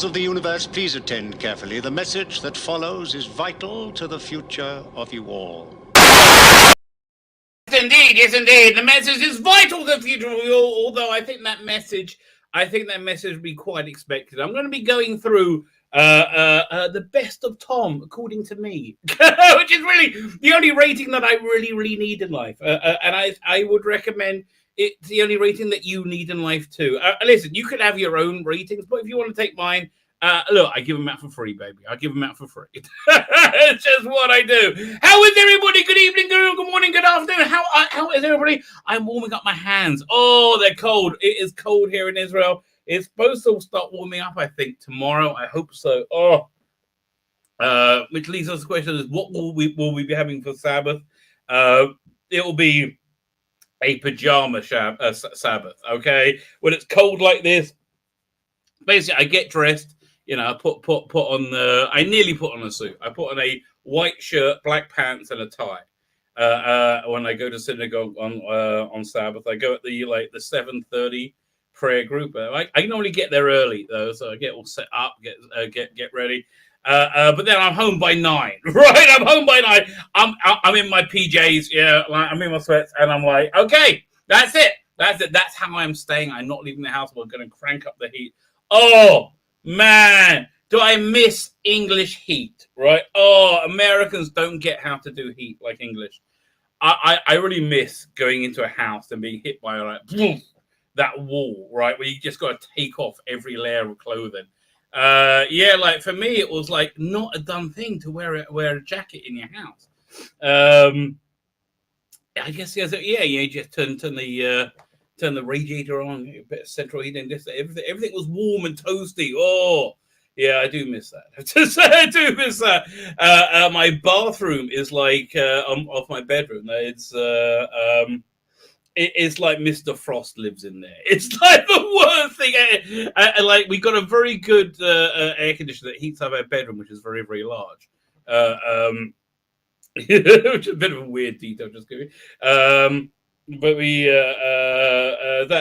of the universe, please attend carefully. The message that follows is vital to the future of you all. Yes, indeed. The message is vital to the future of you all, although I think that message would be quite expected. I'm going to be going through the best of Tom, according to me, which is really the only rating that I really need in life. And I would recommend it's the only rating that you need in life too. Listen, you could have your own ratings, but if you want to take mine, look, I give them out for free, baby. I give them out for free. It's just what I do. How is everybody? Good evening, good morning, good afternoon. How is everybody? I'm warming up my hands. Oh, they're cold. It is cold here in Israel. It's supposed to start warming up, I think, tomorrow. I hope so. Which leads us to the question is, what will we be having for Sabbath? It will be a pajama Sabbath, okay? When it's cold like this, basically, I get dressed. You know, I put on I nearly put on a suit. I put on a white shirt, black pants, and a tie. When I go to synagogue on Sabbath, I go at the 7:30 prayer group. I normally get there early though, so I get all set up, get ready. But then I'm home by 9. Right, I'm home by 9. I'm in my PJs. Yeah, I'm in my sweats, and I'm like, okay, that's it. That's how I'm staying. I'm not leaving the house. We're going to crank up the heat. Oh, man, do I miss English heat, right? Oh, Americans don't get how to do heat like English. I really miss going into a house and being hit by that wall, right, where you just got to take off every layer of clothing. Like for me, it was like not a done thing to wear a jacket in your house. I guess you just turn the radiator on, a bit of central heating. Everything was warm and toasty. Oh, yeah, I do miss that. I do miss that. My bathroom is like off my bedroom. It's like Mr. Frost lives in there. It's like the worst thing. Like we got a very good air conditioner that heats up our bedroom, which is very, very large. Which is a bit of a weird detail, just giving. But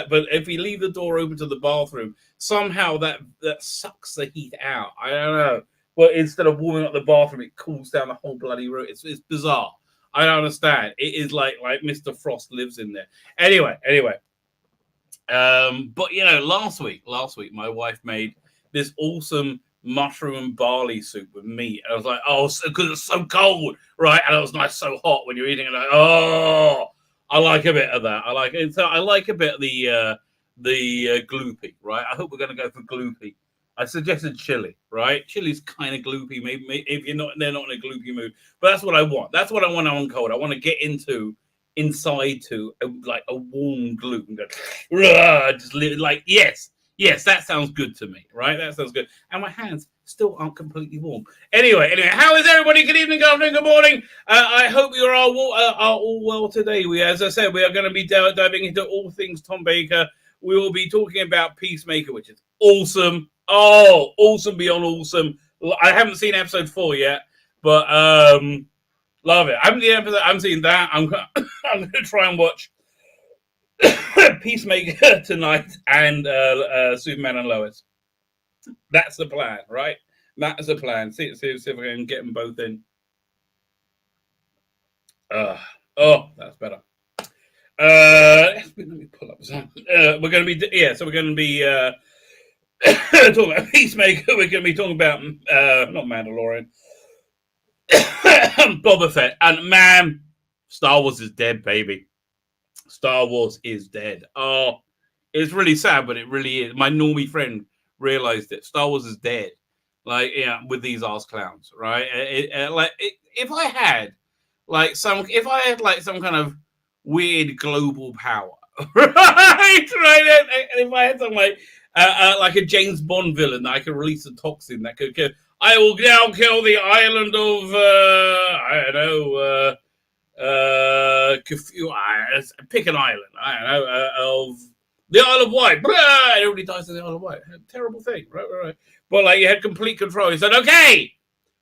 but if we leave the door open to the bathroom, somehow that sucks the heat out. I don't know. Well, instead of warming up the bathroom, it cools down the whole bloody room. It's bizarre. I don't understand. It is like Mr. Frost lives in there. Anyway. But last week, my wife made this awesome mushroom and barley soup with meat. And I was like, oh, because it's so cold, right? And it was nice, so hot when you're eating it. Like, oh, I like a bit of that. I like it. So I like a bit of the gloopy, right? I hope we're going to go for gloopy. I suggested chili, right? Chili's kind of gloopy. Maybe if they're not in a gloopy mood. But that's what I want. That's what I want on cold. I want to get inside to a warm gloop and go, just like, yes, that sounds good to me, right? That sounds good. And my hands still aren't completely warm. Anyway, how is everybody? Good evening, good afternoon, good morning. I hope you are all well today. As I said, we are going to be diving into all things Tom Baker. We will be talking about Peacemaker, which is awesome. Oh, awesome beyond awesome. I haven't seen episode 4 yet, but love it. I haven't seen that. I'm going to try and watch Peacemaker tonight and Superman and Lois. That's the plan, right? That's the plan. See if I can get them both in. That's better. Let me pull up some. We're going to be So we're going to be talking about Peacemaker. We're going to be talking about not Mandalorian, Boba Fett, and man, Star Wars is dead, baby. Star Wars is dead. Oh, it's really sad, but it really is. My normie friend realized it. Star Wars is dead. With these ass clowns, right? If I had some kind of weird global power, right? And if I had something like a James Bond villain that I could release a toxin that could kill, I will now kill the island of pick an island. I don't know of the Isle of Wight. Everybody dies in the Isle of Wight. Terrible thing, right? But you had complete control. He said, "Okay,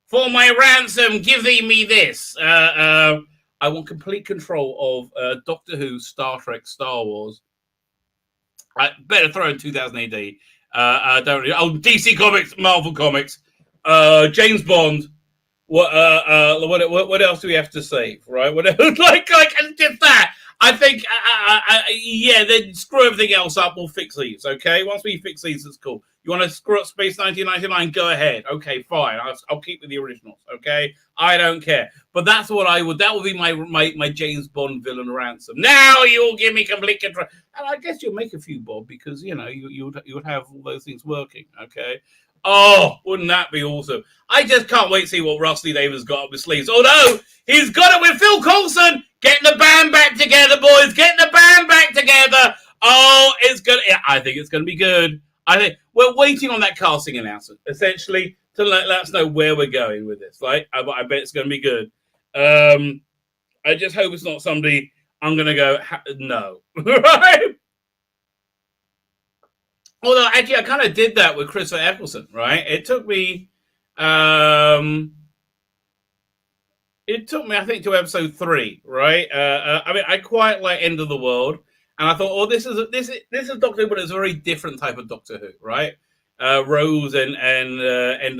for my ransom, give me this." I want complete control of Doctor Who, Star Trek, Star Wars. I better throw in 2000 AD. Don't really. Oh, DC Comics, Marvel Comics, James Bond. What else do we have to save? Right? What like just that. I think, yeah. Then screw everything else up. We'll fix these. Okay. Once we fix these, it's cool. You want to screw up Space 1999? Go ahead. Okay, fine. I'll keep with the originals. Okay, I don't care. But that's what I would. That would be my James Bond villain ransom. Now you'll give me complete control, and I guess you'll make a few, Bob, because you know you would have all those things working. Okay. Oh, wouldn't that be awesome? I just can't wait to see what Rusty Davis got up his sleeves. Although he's got it with Phil Coulson. Getting the band back together, boys. Getting the band back together. Oh, it's good. I think it's going to be good. I think we're waiting on that casting announcement, essentially, to let us know where we're going with this. Right? I bet it's going to be good. I just hope it's not somebody I'm going to go, no. Right? Although, actually, I kind of did that with Christopher Eccleston, right? It took me, I think, to episode 3, right? I mean, I quite like End of the World. And I thought, oh, this is Doctor Who, but it's a very different type of Doctor Who, right? Rose and End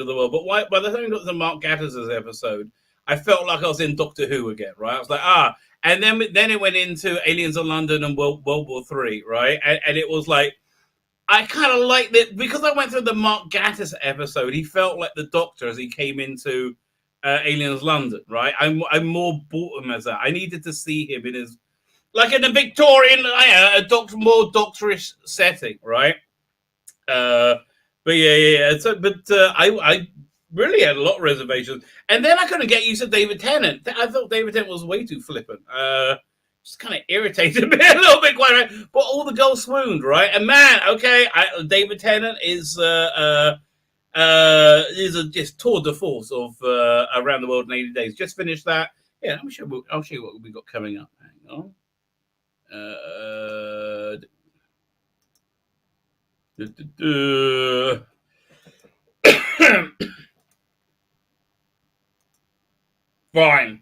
of the World. But by the time I got to Mark Gatiss' episode, I felt like I was in Doctor Who again, right? I was like, and then it went into Aliens in London and World War III, right? And it was like, I kind of liked it because I went through the Mark Gatiss episode. He felt like the Doctor as he came into Aliens London, right? I more bought him as that. I needed to see him in his, like in a Victorian, more doctorish setting, right? But yeah. So, I really had a lot of reservations, and then I couldn't get used to David Tennant. I thought David Tennant was way too flippant. Just kind of irritated me a little bit, quite right. But all the girls swooned, right? And man, okay, David Tennant is a just tour de force of Around the World in 80 Days. Just finished that. Yeah, I'll show you what we got coming up. Hang on. Fine.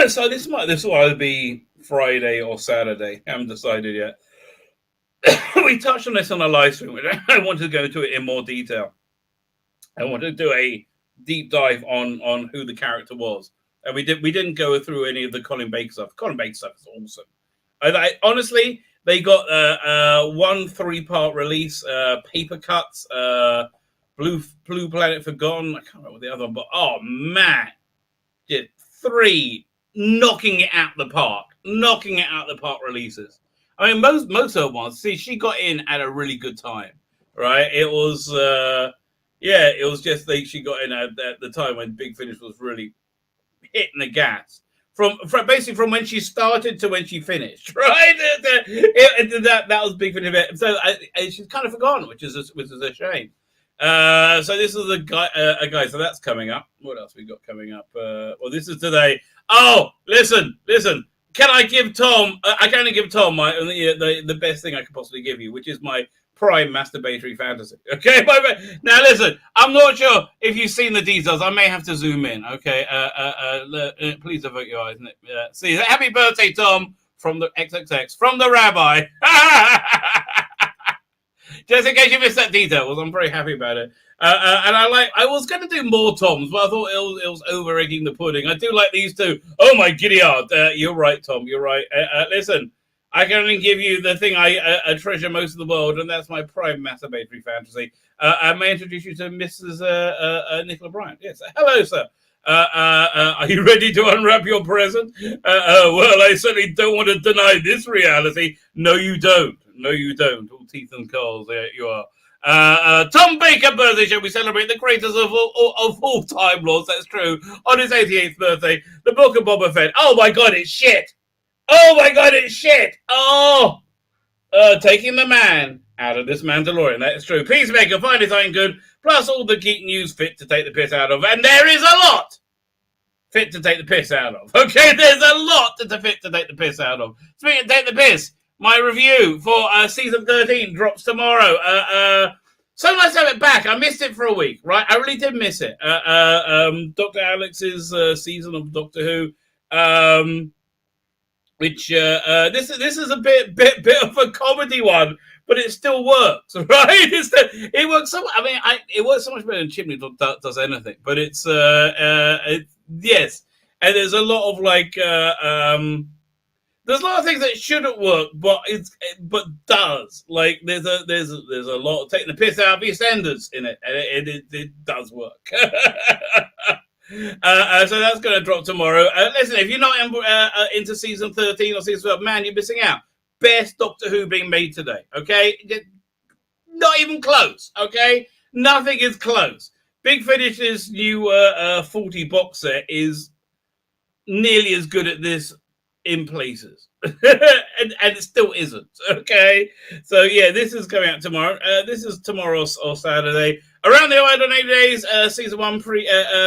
So this will either be Friday or Saturday. Haven't decided yet. We touched on this on a live stream. I wanted to go into it in more detail. I wanted to do a deep dive on who the character was, and we didn't go through any of the Colin Baker stuff. Colin Baker stuff is awesome. Honestly, they got 1 3-part release, paper cuts, Blue Planet Forgotten. I can't remember the other one, but oh man, did 3 knocking it out the park releases. I mean, most of them ones. See, she got in at a really good time, right? It was, it was just she got in at the time when Big Finish was really hitting the gas. From basically from when she started to when she finished, right? That was Big Finish. So she's kind of forgotten, which is a shame. So this is a guy. So that's coming up. What else we got coming up? Well, this is today. Oh, listen. Can I give Tom? I can only give Tom the best thing I could possibly give you, which is my prime masturbatory fantasy. Okay, now listen. I'm not sure if you've seen the details. I may have to zoom in. Okay, please avert your eyes. See, happy birthday, Tom, from the XXX, from the Rabbi. Just in case you missed that detail, I'm very happy about it. And I was going to do more Toms, but I thought it was over egging the pudding. I do like these two. Oh my giddy art. You're right, Tom. You're right. Listen, I can only give you the thing I treasure most of the world, and that's my prime masturbatory fantasy. I may introduce you to Mrs. Nicola Bryant. Yes. Hello, sir. Are you ready to unwrap your present? Well, I certainly don't want to deny this reality. No, you don't. All teeth and curls. There you are. Tom Baker birthday show. We celebrate the greatest of all time lords. That's true. On his 88th birthday, the book of Boba Fett. Oh my God, it's shit. Taking the man out of this Mandalorian. That's true. Peacemaker, finally something good. Plus all the geek news fit to take the piss out of. And there is a lot fit to take the piss out of. Okay, there's a lot to fit to take the piss out of. Speaking of take the piss, my review for season 13 drops tomorrow. So nice to have it back. I missed it for a week, right? I really did miss it. Dr. Alex's season of Doctor Who. which this is a bit of a comedy one, but it still works, right? It works so. I mean, it works so much better than Chimney does anything. But it's yes, and there's a lot of like there's a lot of things that shouldn't work, but does. Like there's a lot of taking the piss out of EastEnders in it, and it does work. So that's going to drop tomorrow. Listen, if you're not into season 13 or season 12, man, you're missing out. Best Doctor Who being made today, okay? Not even close, okay? Nothing is close. Big Finish's new 40 box set is nearly as good at this in places. and it still isn't, okay? So, yeah, this is coming out tomorrow. This is tomorrow or Saturday. Around the World in 8 Days, season 1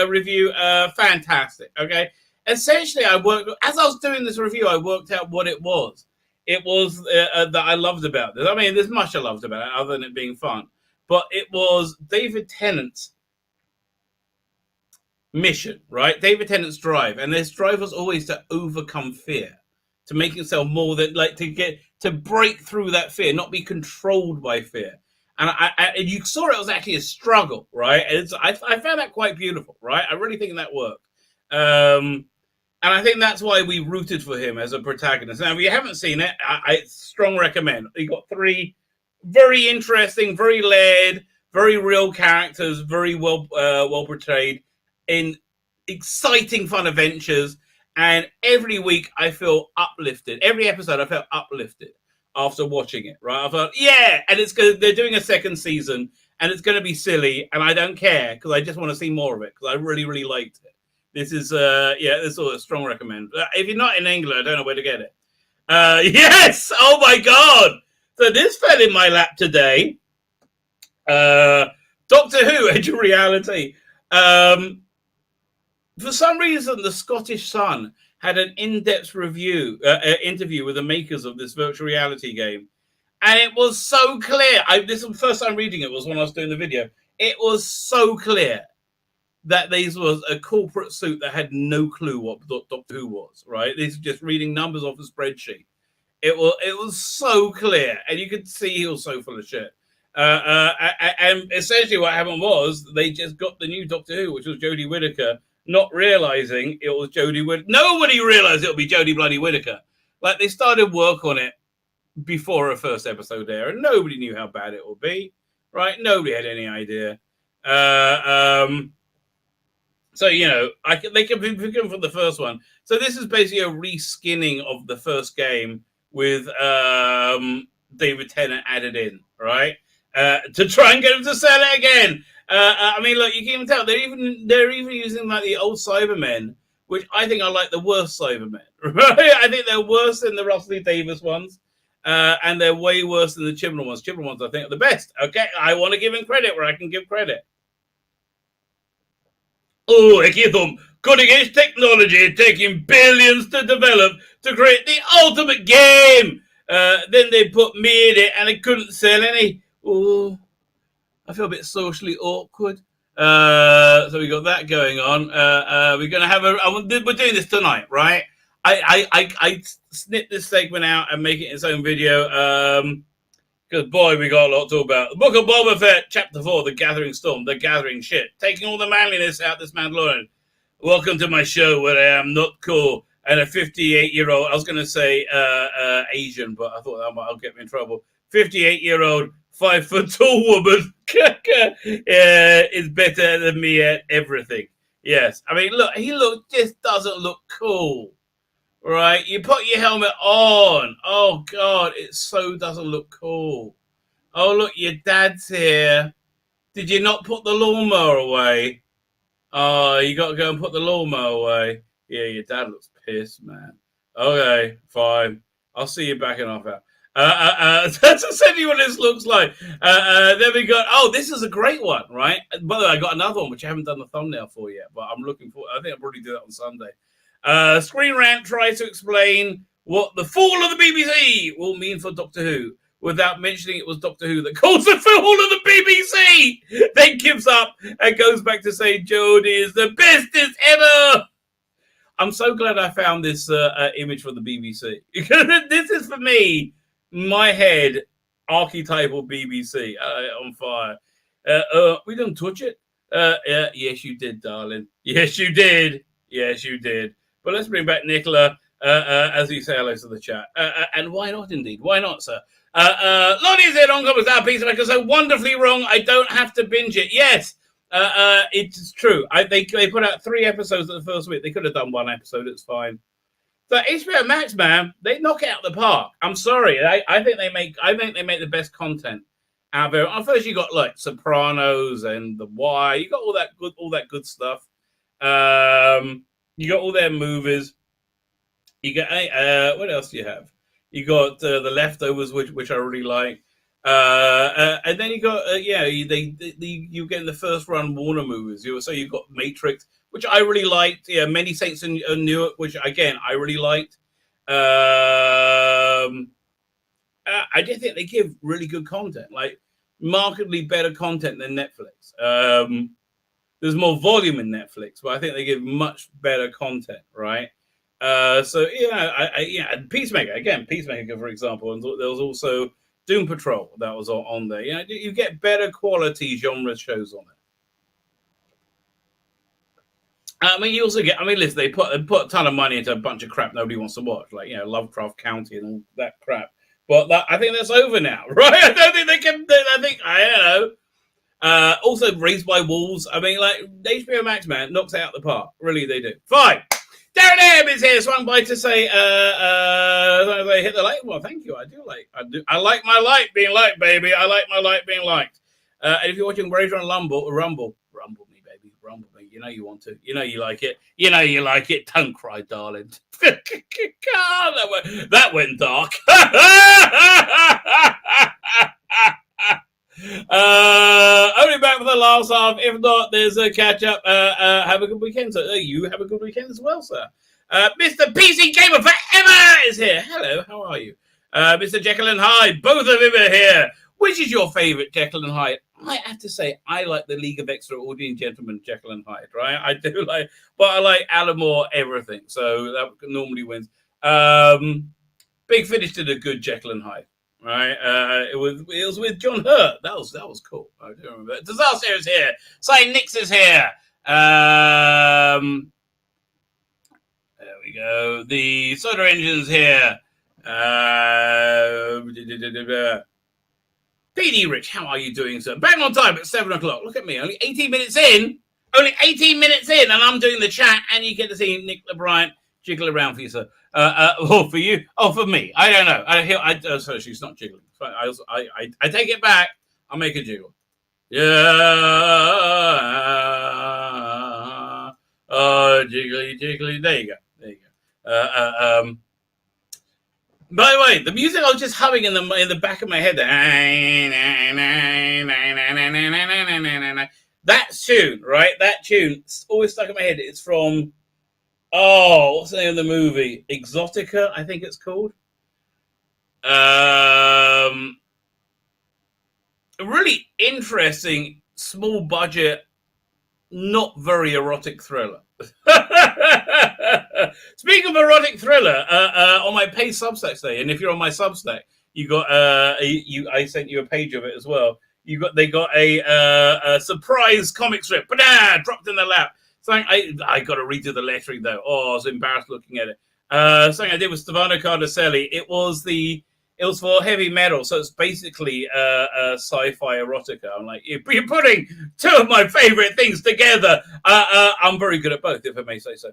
review, fantastic, okay? Essentially, as I was doing this review, I worked out what it was. It was that I loved about this. I mean, there's much I loved about it, other than it being fun. But it was David Tennant's mission, right? David Tennant's drive. And his drive was always to overcome fear, to make himself more than, like, to break through that fear, not be controlled by fear. And you saw it was actually a struggle, right? I found that quite beautiful, right? I really think that worked. And I think that's why we rooted for him as a protagonist. Now, if you haven't seen it, I strong recommend. You got 3 very interesting, very layered, very real characters, very well portrayed in exciting, fun adventures. And every week I feel uplifted. Every episode I felt uplifted after watching it, right? I thought, yeah, and they're doing a second season, and it's going to be silly, and I don't care because I just want to see more of it because I really, really liked it. This is, this is a strong recommend. If you're not in England, I don't know where to get it. Yes! Oh, my God! So this fell in my lap today. Doctor Who, Edge of Reality. For some reason, the Scottish Sun had an in-depth interview with the makers of this virtual reality game. And it was so clear. This is the first time reading it was when I was doing the video. It was so clear that this was a corporate suit that had no clue what Doctor Who was, right? This is just reading numbers off a spreadsheet. It was so clear, and you could see he was so full of shit. And essentially what happened was they just got the new Doctor Who, which was Jodie Whittaker, not realizing it was Jodie Whittaker. Nobody realized it would be Jodie bloody Whittaker. Like, they started work on it before her first episode there, and nobody knew how bad it would be, right? Nobody had any idea. So, you know, they can be forgiven for the first one. So this is basically a reskinning of the first game with David Tennant added in, right? To try and get him to sell it again. I mean, look, you can even tell they're even using like the old Cybermen, which I think are like the worst Cybermen, right? I think they're worse than the Russell Davies ones, and they're way worse than the Chibnall ones. Chibnall ones, I think, are the best. Okay, I want to give him credit where I can give credit. Oh, I give them cutting-edge technology taking billions to develop to create the ultimate game. Then they put me in it and I couldn't sell any. Oh, I feel a bit socially awkward. So we got that going on. We're going to have we're doing this tonight, right? I snip this segment out and make it its own video. Because, boy, we got a lot to talk about. The Book of Boba Fett, Chapter 4, The Gathering Storm, The Gathering Shit. Taking all the manliness out of this Mandalorian. Welcome to my show where I am not cool and a 58-year-old, I was going to say Asian, but I thought that might get me in trouble. 58-year-old, 5-foot-tall woman is better than me at everything. Yes. I mean, look, just doesn't look cool. Right, you put your helmet on. Oh, God, it so doesn't look cool. Oh, look, your dad's here. Did you not put the lawnmower away? Oh, you got to go and put the lawnmower away. Yeah, your dad looks pissed, man. Okay, fine. I'll see you back in half hour. That's essentially what this looks like. Then we got, this is a great one, right? By the way, I got another one, which I haven't done the thumbnail for yet, but I'm looking for, I think I'll probably do that on Sunday. Screen Rant tries to explain what the fall of the BBC will mean for Doctor Who without mentioning it was Doctor Who that caused the fall of the BBC. Then gives up and goes back to say Jodie is the bestest ever. I'm so glad I found this image from the BBC. Because this is, for me, my head, archetypal BBC on fire. We don't touch it. Yes, you did, darling. Yes, you did. Yes, you did. But let's bring back Nicola as you say hello to the chat. And why not, indeed? Why not, sir? Lonnie's here on Comments Our Peacemaker, so wonderfully wrong. I don't have to binge it. Yes, it's true. They put out 3 episodes the first week. They could have done 1 episode. It's fine. So HBO Max, man, they knock it out the park. I'm sorry. I think they make the best content out there. First, you got like Sopranos and The Wire. You got all that good stuff. You got all their movies. You got what else do you have? You got The Leftovers, which I really like. And then you got you get the first run Warner movies. So you got Matrix, which I really liked. Yeah, Many Saints in Newark, which again I really liked. I just think they give really good content, like markedly better content than Netflix. There's more volume in Netflix, but I think they give much better content, right? So and Peacemaker, for example, and there was also Doom Patrol that was on there. You get better quality genre shows on it. You also get. Listen, they put a ton of money into a bunch of crap nobody wants to watch, like Lovecraft County and all that crap. But I think that's over now, right? I don't think they can. I don't know. Also, Raised by Wolves. HBO Max, man, knocks it out the park. Really, they do. Fine. Darren M is here, swung by to say, they hit the like. Well, thank you. I like my light being liked, baby. I like my light being liked. And if you're watching Razor on Rumble me, baby. Rumble me. You know you want to. You know you like it. You know you like it. Don't cry, darling. That went dark. Only back for the last half. If not, there's a catch up. Have a good weekend. So you have a good weekend as well, sir. Mr. PC Gamer Forever is here. Hello, how are you? Mr. Jekyll and Hyde, both of them are here. Which is your favorite Jekyll and Hyde? I have to say, I like the League of Extraordinary Gentlemen, Jekyll and Hyde, right? I do but I like Alan Moore everything, so that normally wins. Big Finish did a good Jekyll and Hyde. Right, it was with John Hurt. That was cool. I do remember. Disaster is here. Say Nix is here. There we go. The Soda Engine's here. PD Rich, how are you doing, sir? Bang on time at 7:00. Look at me. Only 18 minutes in. And I'm doing the chat, and you get to see Nick LeBryant jiggle around for you, sir. Or for you? Oh, for me. I don't know. Sorry, she's not jiggling. I take it back. I'll make a jiggle. Yeah. Oh, jiggly, jiggly. There you go. By the way, the music I was just humming in the back of my head. That tune, right? That tune always stuck in my head. It's from. Oh, what's the name of the movie? Exotica, I think it's called. A really interesting, small budget, not very erotic thriller. Speaking of erotic thriller, on my paid Substack today, and if you're on my Substack, you got I sent you a page of it as well. They got a surprise comic strip, dropped in the lap. Something I got to redo the lettering though. Oh, I was embarrassed looking at it. Something I did with Stefano Cardacelli. It was for heavy metal, so it's basically sci-fi erotica. I'm like, you're putting 2 of my favorite things together. I'm very good at both, if I may say so.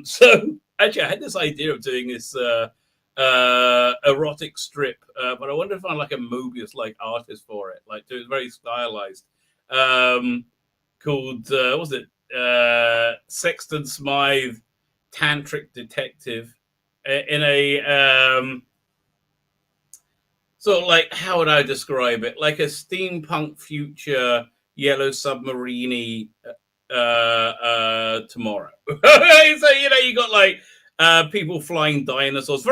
So actually, I had this idea of doing this erotic strip, but I wonder if I'm like a Mobius-like artist for it, like do it very stylized. Called was it Sexton Smythe, Tantric Detective, in a sort of like, how would I describe it? Like a steampunk future Yellow Submarine tomorrow. So you got like people flying dinosaurs.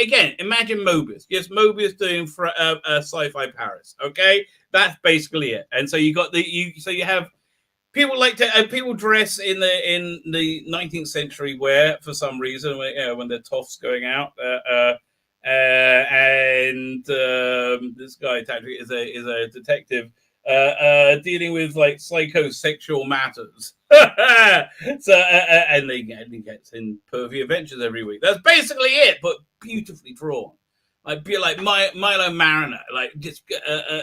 Again, imagine Mobius. Yes, Mobius doing sci-fi Paris. Okay, that's basically it. And so you have people dress in the 19th century wear for some reason when their toff's going out. And this guy actually is a detective dealing with like psychosexual matters. So and he gets in pervy adventures every week. That's basically it, but beautifully drawn. Like Milo Mariner, like just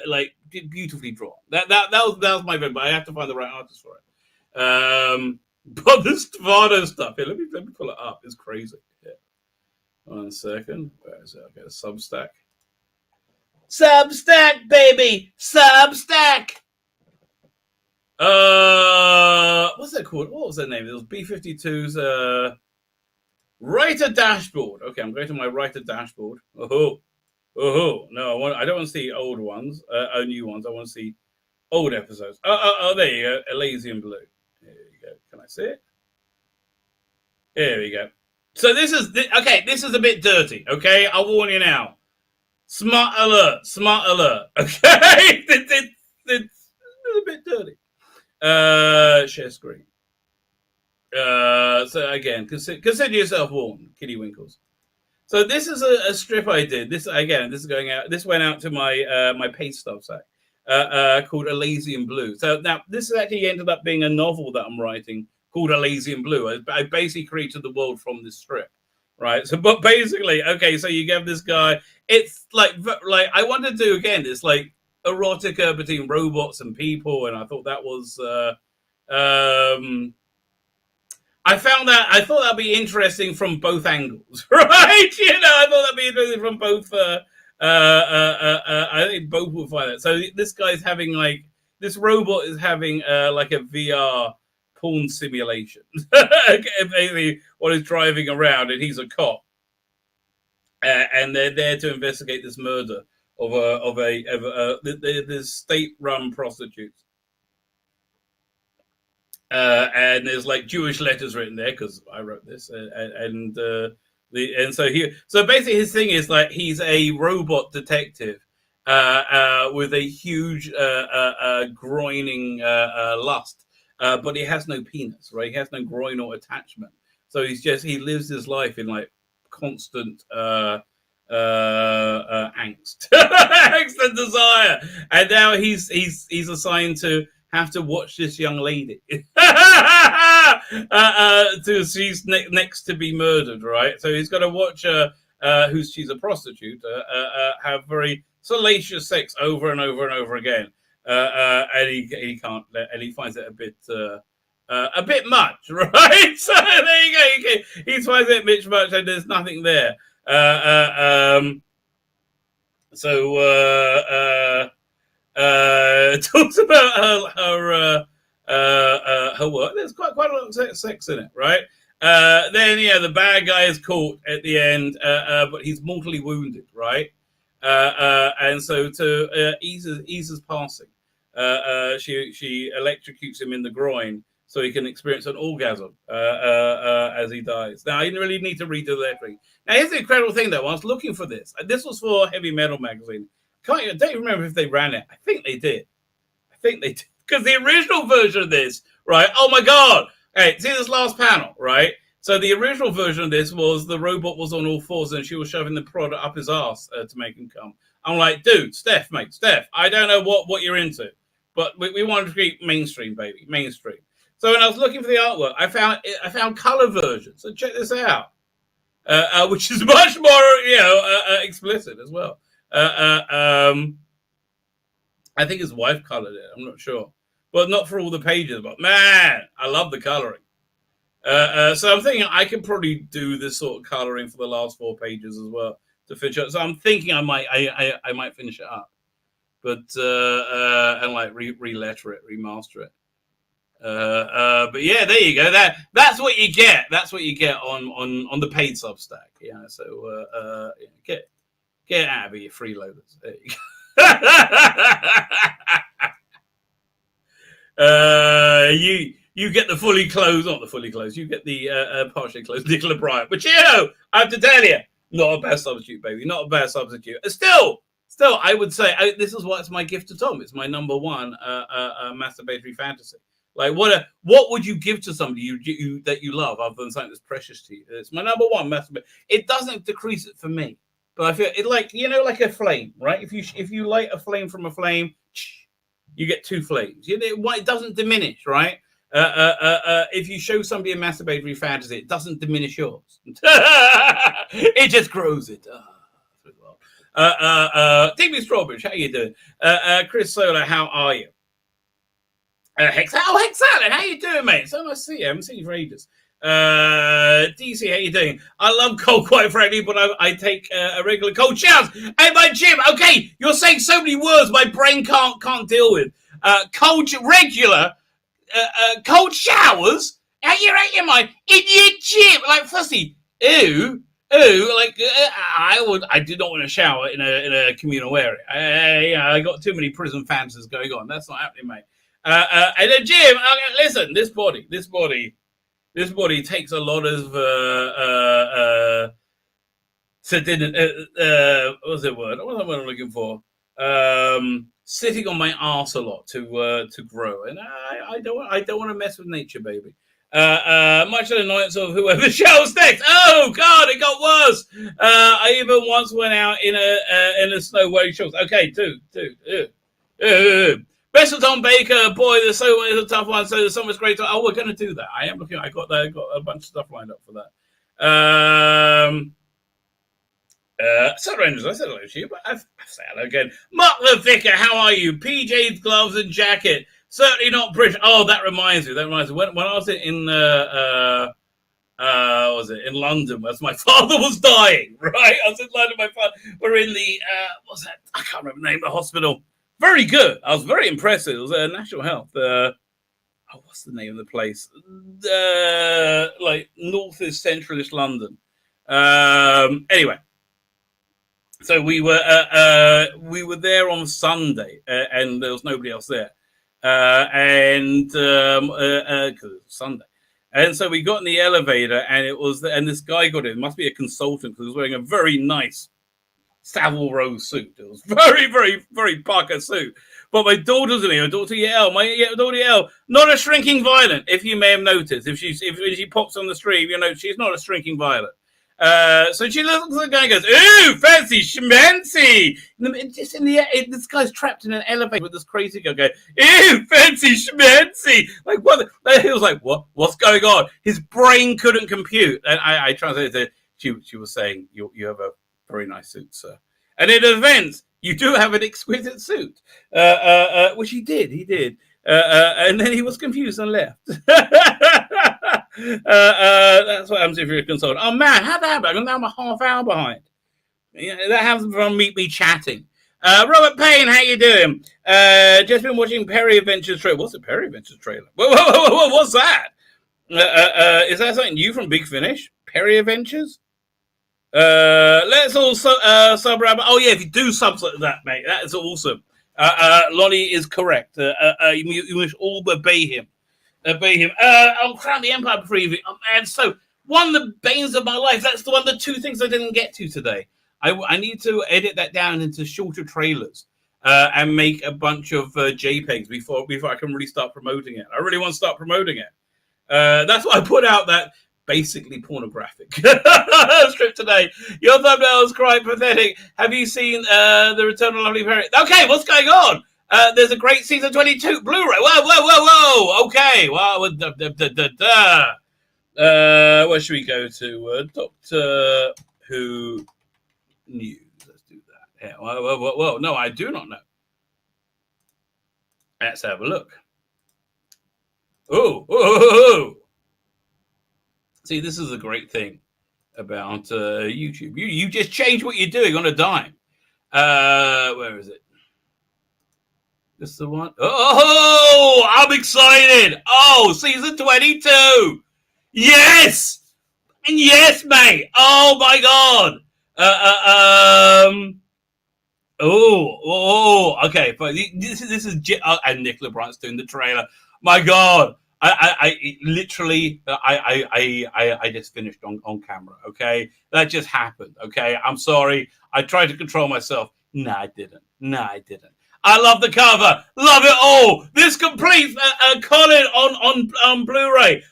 like beautifully drawn. That was my favorite, but I have to find the right artist for it. But this Stefano stuff here, let me pull it up. It's crazy. Yeah. 1 second. Where is it? Okay, Substack. Substack, baby! Substack! What's that called? What was that name? It was B52's writer dashboard. Okay, I'm going to my writer dashboard. No, I don't want to see old ones, new ones. I want to see old episodes. There you go. Elysium Blue. There you go. Can I see it? Here we go. So this is a bit dirty. Okay, I'll warn you now. Smart alert. Okay, it's a bit dirty. Share screen. So again, consider yourself warned, Kitty Winkles. So this is a strip I did. This is going out. This went out to my paid stuff site called Elysium Blue. So now this actually ended up being a novel that I'm writing called Elysium Blue. I basically created the world from this strip, right? So, but basically, okay. So you get this guy. It's like I wanted to do again this like erotica between robots and people, and I thought that was. I thought that'd be interesting from both angles, right? You know, I thought that'd be interesting from both. I think both will find it. So this guy's having like this robot is having like a VR porn simulation. Basically, while he's driving around, and he's a cop, and they're there to investigate this murder of the state-run prostitutes. And there's like Jewish letters written there because I wrote this, so basically his thing is like he's a robot detective with a huge groining lust, but he has no penis, right? He has no groinal attachment, so he lives his life in like constant angst, angst and desire, and now he's assigned to have to watch this young lady she's next to be murdered, right? So he's got to watch she's a prostitute, have very salacious sex over and over and over again, and he can't, and he finds it a bit much, right? So there you go. He finds it a bit much, and there's nothing there. Talks about her work. There's quite a lot of sex in it, right? Then the bad guy is caught at the end, but he's mortally wounded, right? And so to ease his passing, she electrocutes him in the groin so he can experience an orgasm as he dies. Now I didn't really need to read the lettering. Now here's the incredible thing though. I was looking for this. This was for Heavy Metal magazine. I don't remember if they ran it. I think they did. Because the original version of this, right? Oh my God. Hey, see this last panel, right? So the original version of this was the robot was on all fours and she was shoving the product up his ass to make him come. I'm like, dude, Steph, I don't know what you're into, but we want to keep mainstream, baby, mainstream. So when I was looking for the artwork, I found color versions. So check this out, which is much more, explicit as well. I think his wife colored it. I'm not sure. Well, not for all the pages, but man, I love the coloring. So I'm thinking I can probably do this sort of coloring for the last 4 pages as well to finish up. So I'm thinking I might finish it up, but and like re-letter it, remaster it. But yeah, there you go. That's what you get. That's what you get on the paid Substack. Yeah. So get out of here, you freeloaders. There you go. You get the fully closed, not the fully closed. You get the partially closed Nicola Bryant. But I have to tell you, not a bad substitute, baby. Not a bad substitute. Still, I would say this is what's my gift to Tom. It's my number one masturbatory fantasy. Like, what would you give to somebody that you love other than something that's precious to you? It's my number one masturbation. It doesn't decrease it for me, but I feel it like, like a flame, right? If you light a flame from a flame, you get 2 flames. It doesn't diminish, right? If you show somebody a masturbatory fantasy, it doesn't diminish yours. It just grows it. David Strawbridge, how you doing? Chris Solar, how are you? Hex Allen, how you doing, mate? So nice to see you. I haven't seen you for ages. DC, how you doing? I love cold, quite frankly, but I take a regular cold showers. Hey, my Jim. Okay, you're saying so many words my brain can't deal with. Regular cold showers. How you my in your gym? Like, firstly, ew. Like I do not want to shower in a communal area. I got too many prison fantasies going on. That's not happening, mate. And then Jim, listen, this body takes a lot of what's the word? What am I looking for? Sitting on my arse a lot to grow, and I don't want to mess with nature, baby. Much of the nights of whoever showers next. Oh God, it got worse. I even once went out in a snow wearing shorts. Okay, dude. Best of Tom Baker, boy, there's a tough one. So there's so much great. Oh, we're going to do that. I am looking. I got a bunch of stuff lined up for that. Southern Rangers, I said hello to you, but I've said hello again. Mark the Vicar, how are you? PJs, gloves, and jacket. Certainly not British. Oh, that reminds me. When I was in in London, as my father was dying, right? I was in London, my father. We're in the what's that? I can't remember the name of the hospital. Very good. I was very impressed. It was National Health. What's the name of the place? Like north-east, centralist London. Anyway, so we were there on Sunday, and there was nobody else there, because it was Sunday. And so we got in the elevator, and this guy got in. Must be a consultant because he was wearing a very nice Savile Row suit. It was very, very, very pucker suit. But my daughter's in here, my daughter Yael, not a shrinking violet, if you may have noticed. If she pops on the stream, she's not a shrinking violet. So she looks at the guy and goes, "Ooh, fancy schmancy!" This guy's trapped in an elevator with this crazy guy going, "Ooh, fancy schmancy!" Like, what? He was like, "What? What's going on?" His brain couldn't compute. And I translated it. She was saying, "You have a very nice suit, sir." And in events, you do have an exquisite suit, which he did. And then he was confused and left. That's what happens if you're a consultant. Oh man, how'd that happen? I'm a half hour behind. That happens from me chatting. Robert Payne, how you doing? Just been watching Perry Adventures trailer. What's a Perry Adventures trailer? Whoa, what's that? Is that something new from Big Finish? Perry Adventures? Let's also sub Rabbi. Oh yeah, if you do subs like that, mate, that is awesome. Lonnie is correct. You must all obey him. I'll Crown the Empire preview. And so one of the banes of my life. That's the 2 things I didn't get to today. I need to edit that down into shorter trailers and make a bunch of JPEGs before I can really start promoting it. I really want to start promoting it. That's why I put out that basically pornographic strip today. Your thumbnail is quite pathetic. Have you seen The Return of Lovely Perry? Okay, what's going on? There's a great season 22 Blu-ray. Whoa. Okay. Well, where should we go to? Doctor Who News. Let's do that. Yeah. Whoa. No, I do not know. Let's have a look. Oh. See, this is a great thing about YouTube. You just change what you're doing on a dime. Where is it? This is the one. Oh, I'm excited. Oh, season 22. Yes, mate. Oh my God. Okay. But this is and Nicola Bright's doing the trailer. My God. I literally just finished on camera. Okay, that just happened. Okay, I'm sorry. I tried to control myself. No, I didn't. I love the cover. Love it all. This completes Colin on Blu-ray.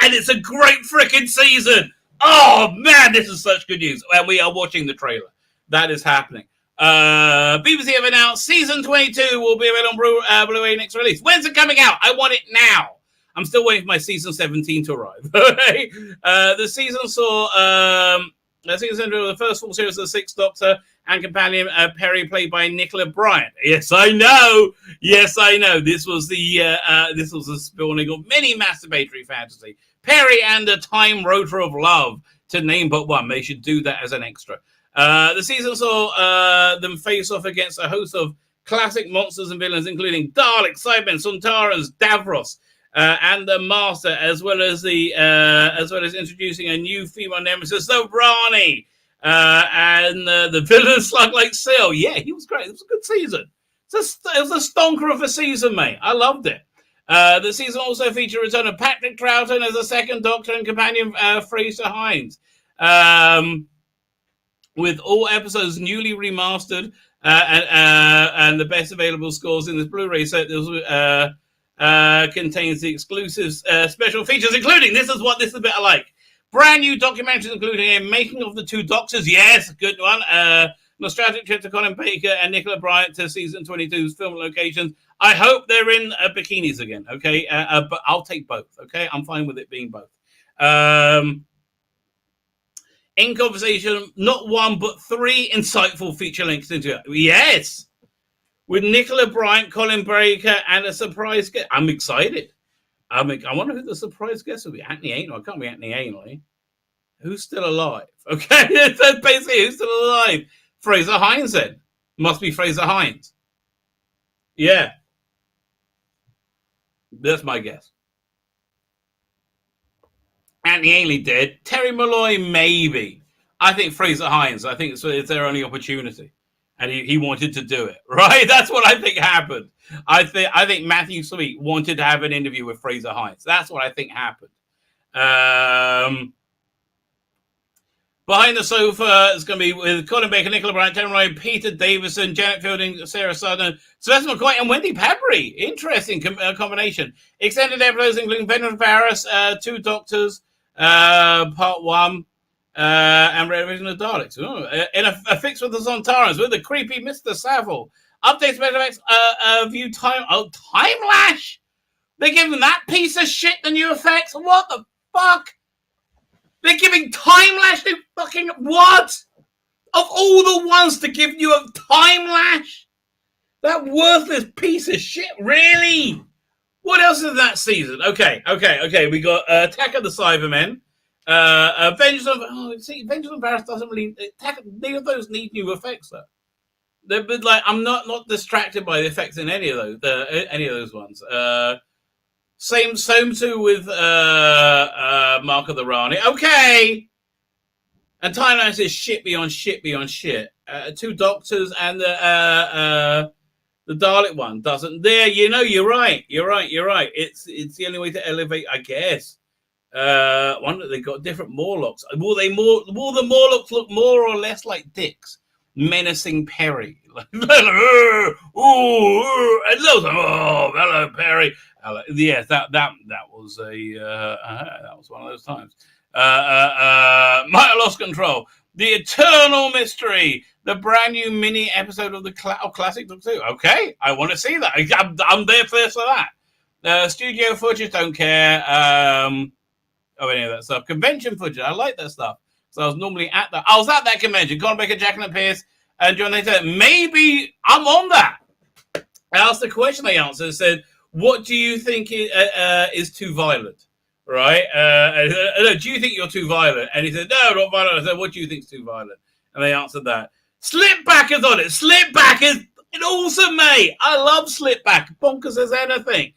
And it's a great freaking season. Oh, man, this is such good news. And we are watching the trailer. That is happening. BBC have announced season 22 will be available on Blu-ray next release. When's it coming out? I want it now. I'm still waiting for my season 17 to arrive. The season saw the first full series of the Sixth Doctor and companion Perry, played by Nicola Bryant. Yes, I know. This was the spawning of many masturbatory fantasy. Perry and the Time Rotor of Love, to name but one. They should do that as an extra. The season saw them face off against a host of classic monsters and villains, including Daleks, Cybermen, Sontarans, Davros, and the Master, as well as introducing a new female nemesis, the Rani, and the villain slug like Seal. Yeah, he was great. It was a good season. It was a stonker of a season, mate. I loved it. The season also featured a return of Patrick Troughton as a second Doctor and companion Fraser Hines. With all episodes newly remastered and the best available scores in this Blu-ray set, contains the exclusive special features, including this is a bit I like. Brand new documentaries, including a making of the two Doctors. Yes, good one. Nostalgic trip to Colin Baker and Nicola Bryant to season 22's film locations. I hope they're in bikinis again. Okay, but I'll take both. Okay, I'm fine with it being both. In conversation, not one but three insightful feature lengths into it. Yes, with Nicola Bryant, Colin Baker, and a surprise guest. I'm excited. I wonder who the surprise guest will be. Anthony Ainley. I can't be Anthony Ainley. Who's still alive? Okay, so basically, who's still alive? Fraser Hines then. Must be Fraser Hines. Yeah. That's my guess. Anthony Ainley dead. Terry Malloy, maybe. I think Fraser Hines. I think it's their only opportunity. And he wanted to do it, right? That's what I think happened. I think Matthew Sweet wanted to have an interview with Fraser Hines. That's what I think happened. Behind the sofa is going to be with Colin Baker, Nicola Bryant, Terry Malloy, Peter Davison, Janet Fielding, Sarah Sutherland, Sylvester McCoy, and Wendy Padbury. Interesting combination. Extended episodes including Venom Paris, Two Doctors, Part 1, and Revision of Daleks. In a fix with the Zontarans with the creepy Mr. Savile. Updates, special effects, view time. Oh, Time Lash! They're giving that piece of shit the new effects? What the fuck? They're giving Time Lash the fucking what? Of all the ones to give you a Time Lash? That worthless piece of shit, really? What else is that season? Okay. We got Attack of the Cybermen. Vengeance on Paris doesn't really. Neither of those need new effects though. But like, I'm not distracted by the effects in any of those ones. Same too with Mark of the Rani. Okay, and Thailand says shit beyond shit. Two Doctors and the Dalek one doesn't. There, you're right. It's the only way to elevate, I guess. Wonder they got different Morlocks. Will the Morlocks look more or less like dicks? Menacing Perry. Hello, hello, Perry. Yes, that was that was one of those times. Might have lost control. The Eternal Mystery, the brand new mini episode of the classic Doctor Who. Okay, I want to see that. I'm there for that. Studio footage, don't care. Any of that stuff. Convention footage, I like that stuff. So I was at that convention. Colin Baker, Jacqueline Pierce, and John. They said maybe I'm on that. I asked the question. They answered. Said, "What do you think is too violent?" Right? Do you think you're too violent? And he said, "No, not violent." I said, "What do you think is too violent?" And they answered that. Slipback is on it. Slipback is awesome, mate. I love Slipback. Bonkers as anything.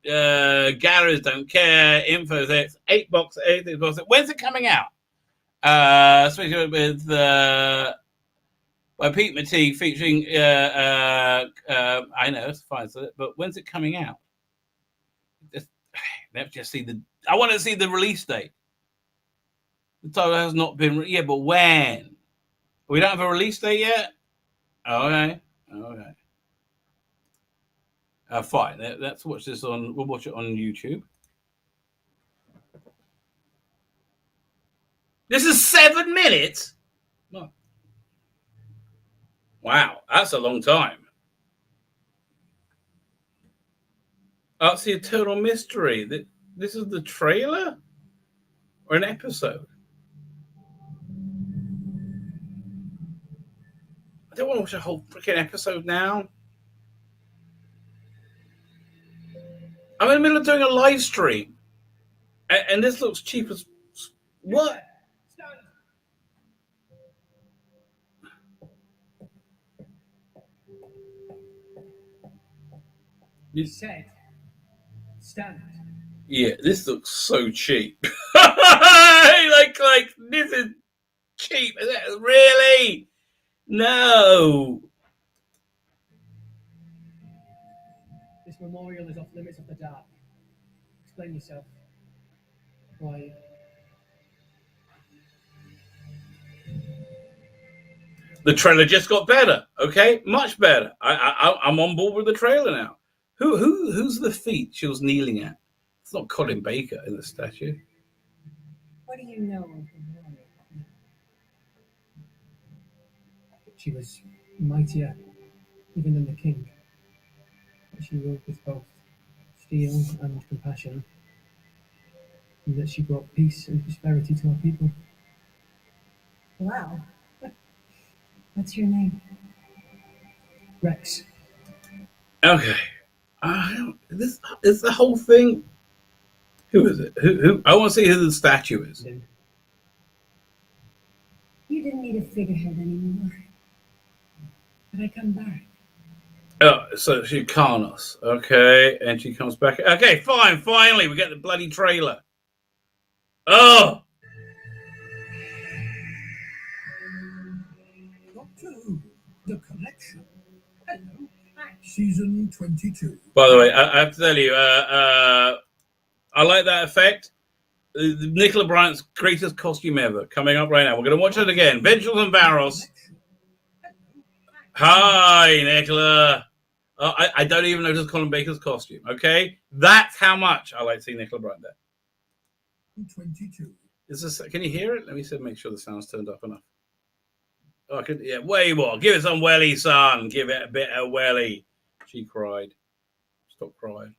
Galleries don't care. Info 8 box. When's it coming out? Especially with by Pete Matee featuring. I know it's fine, but when's it coming out? Let's just see I want to see the release date. The title has not been. But when? We don't have a release date yet. Okay. Okay. Fine. Let's watch this on. We'll watch it on YouTube. This is 7 minutes. Wow, that's a long time. That's the Eternal Mystery. This is the trailer or an episode? I don't want to watch a whole freaking episode now. I'm in the middle of doing a live stream, and this looks cheap as what? You said, stand. Yeah, this looks so cheap. like this is cheap. Is it really? No. This memorial is off limits of the dark. Explain yourself. Why? The trailer just got better. Okay, much better. I'm on board with the trailer now. Who's the feet she was kneeling at? It's not Colin Baker in the statue. What do you know of the warrior? She was mightier even than the king. But she ruled with both steel and compassion, and that she brought peace and prosperity to our people. Wow. What's your name? Rex. Okay. This is the whole thing. Who is it? Who? I want to see who the statue is. You didn't need a figurehead anymore. But I come back. Oh, so she Karnos. Okay, and she comes back. Okay, fine. Finally, we get the bloody trailer. Oh. Doctor Who, the collection. Hello, season 22. By the way, I have to tell you, I like that effect. Nicola Bryant's greatest costume ever coming up right now. We're going to watch it again. Vengeance and Varos. Hi, Nicola. I don't even notice Colin Baker's costume. Okay, that's how much I like seeing Nicola Bryant there. 22. Is this? Can you hear it? Let me see, make sure the sound's turned up enough. Oh, I could, yeah, way more. Give it some welly, son. Give it a bit of welly. She cried. Stop crying.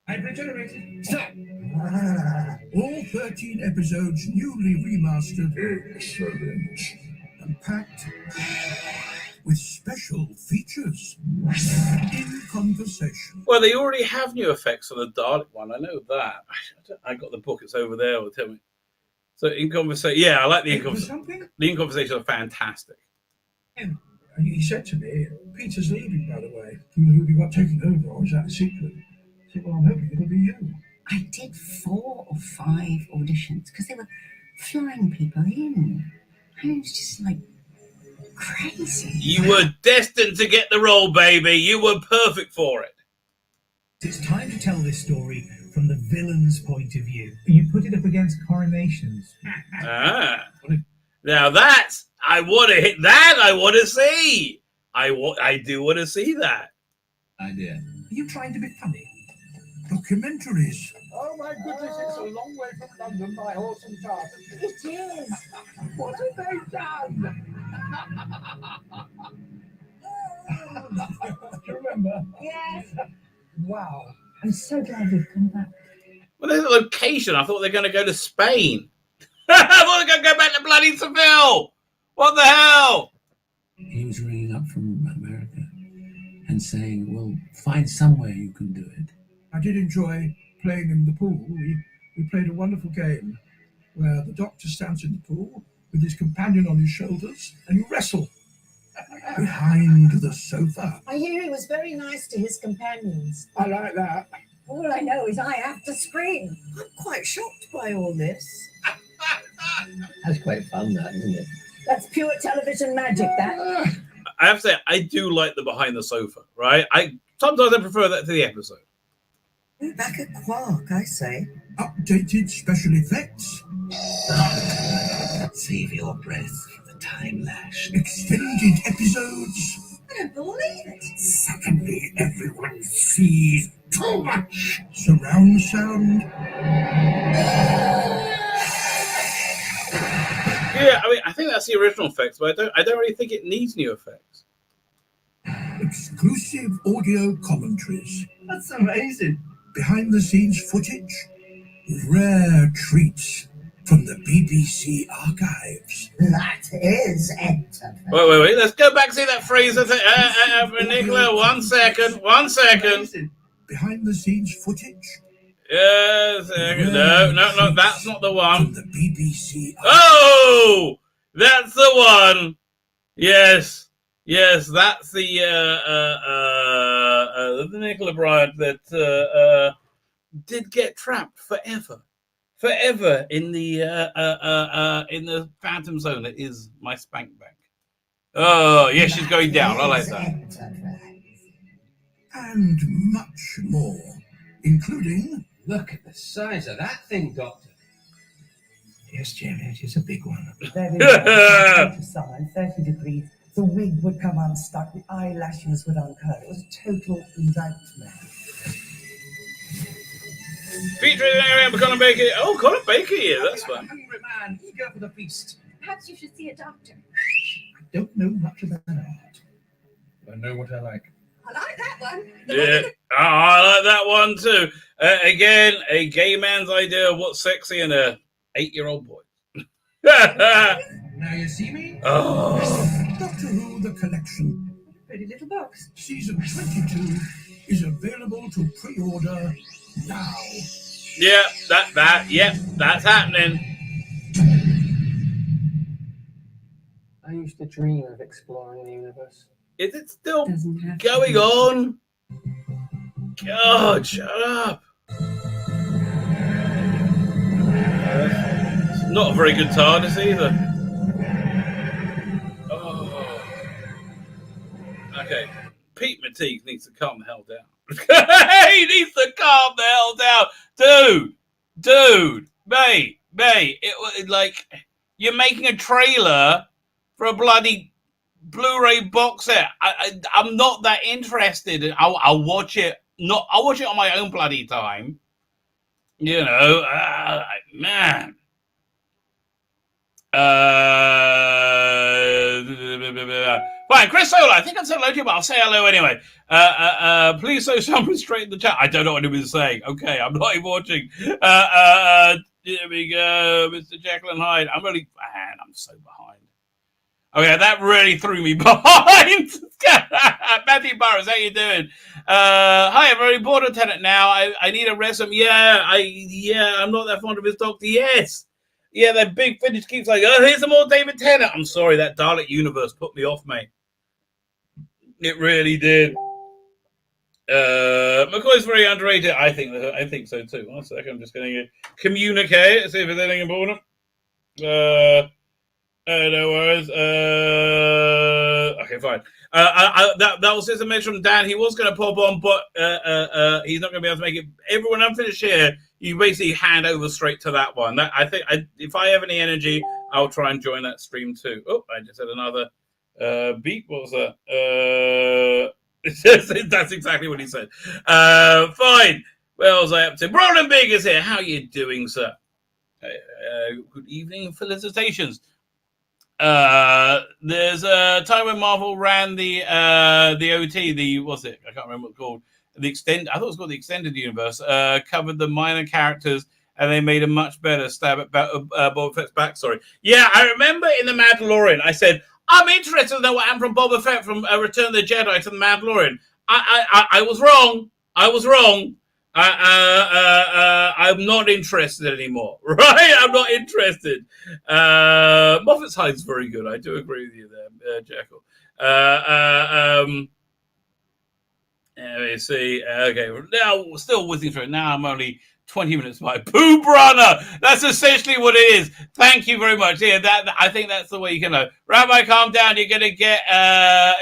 I've regenerated. Stop. All 13 episodes newly remastered. Excellent. And packed with special features in conversation. Well, they already have new effects on the Dalek one. I know that. I got the book. It's over there. Will tell me. So in conversation, yeah, I like the in conversation. The in conversation are fantastic. And he said to me, "Peter's leaving, by the way. Who got taken over, or is that a secret?" I said, "Well, I'm hoping it'll be you." I did 4 or 5 auditions because they were flying people in. I was just like crazy. You were destined to get the role, baby. You were perfect for it. It's time to tell this story from the villain's point of view. You put it up against coronations. Now that's I want to hit that. I want to see. I do want to see that. Idea. Are you trying to be funny? Documentaries. Oh my goodness, it's a long way from London by horse and cart. It is. What have they done? Do you remember? Yes. Wow. I'm so glad you've come back. Well, there's a location. I thought they were going to go to Spain. I thought they were going to go back to bloody Seville. What the hell? He was ringing up from America and saying, well, find somewhere you can do it. I did enjoy playing in the pool. We played a wonderful game where the doctor stands in the pool with his companion on his shoulders and you wrestle behind the sofa. I hear he was very nice to his companions. I like that. All I know is I have to scream. I'm quite shocked by all this. That's quite fun, that, isn't it? That's pure television magic, that. I have to say, I do like the behind the sofa, right? Sometimes I prefer that to the episode. We're back at Quark, I say. Updated special effects. Save your breath for the time lash. Extended episodes. don't believe it. Suddenly, everyone sees too much. Surround sound. Yeah, I mean, I think that's the original effects, but I don't really think it needs new effects. Exclusive audio commentaries. That's amazing. Behind the scenes footage. Rare treats from the BBC archives. That is enterprise. Wait. Let's go back to see that Fraser thing. Nicola, 1 second. 1 second. Amazing. Behind the scenes footage. Yes. No, that's not the From one. the BBC archives. Oh, that's the one. Yes, that's the Nicola Bryant that did get trapped forever in the Phantom Zone. That is my spank bank. Oh, yeah, she's going down. I like that. And much more, including... Look at the size of that thing, Doctor. Yes, Jim, it is a big one. Very well. To summer, 30 degrees. The wig would come unstuck, the eyelashes would uncurl. It was a total nightmare. Featuring Conor Baker. Oh, Conor Baker, yeah, that's I'm a fun. hungry man, eager for the feast. Perhaps you should see a doctor. I don't know much about art. I know what I like. I like that one. Yeah, I like that one too. Again, a gay man's idea of what's sexy in a 8-year-old boy. Now you see me? Oh. Doctor Who, The Collection. Pretty little box. Season 22 is available to pre-order now. Yeah, that's happening. I used to dream of exploring the universe. Is it still Doesn't have to going be. on? God, shut up. It's not a very good TARDIS either. Oh. Okay. Pete Mateague needs to calm the hell down. He needs to calm the hell down. Dude. Mate. It like, you're making a trailer for a bloody Blu-ray box set. I'm not that interested. I'll watch it. I'll watch it on my own bloody time. You know, man. Fine, Chris Sola. I think I've said hello to you, but I'll say hello anyway. Please show someone straight in the chat. I don't know what anybody's saying. Okay, I'm not even watching. Here we go, Mr. Jekyll and Hyde. I'm so behind. Okay, that really threw me behind. Matthew Burrows, how you doing? Hi, I'm very bored of Tennant now. I need a resume. I'm not that fond of his Doctor. Yes. Yeah, that big finish keeps like, oh, here's some more David Tennant. I'm sorry, that Dalek universe put me off, mate. It really did. McCoy's very underrated. I think so too. 1 second, I'm just going to communicate, see if there's anything important. No worries. Okay, fine. That was just a mention from Dan. He was going to pop on, but he's not going to be able to make it. Everyone, I'm finished here. You basically hand over straight to that one. I think if I have any energy, I'll try and join that stream too. Oh, I just had another beep. What was that? That's exactly what he said. Fine. What was I up to? Roland Big is here. How are you doing, sir? Good evening and felicitations. There's a time when Marvel ran the OT, what's it? I can't remember what it's called. I thought it was called the Extended Universe. Covered the minor characters, and they made a much better stab at Boba Fett's backstory. Yeah, I remember in The Mandalorian, I said, I'm interested to know what happened from Boba Fett from Return of the Jedi to The Mandalorian. I was wrong. I'm not interested anymore, right? I'm not interested. Moffat's Hide's very good. I do agree with you there, Jekyll. Let me see. Okay, now still whizzing through it. Now I'm only 20 minutes by Poop Runner. That's essentially what it is. Thank you very much. Yeah, I think that's the way you can know. Rabbi, calm down. You're going to get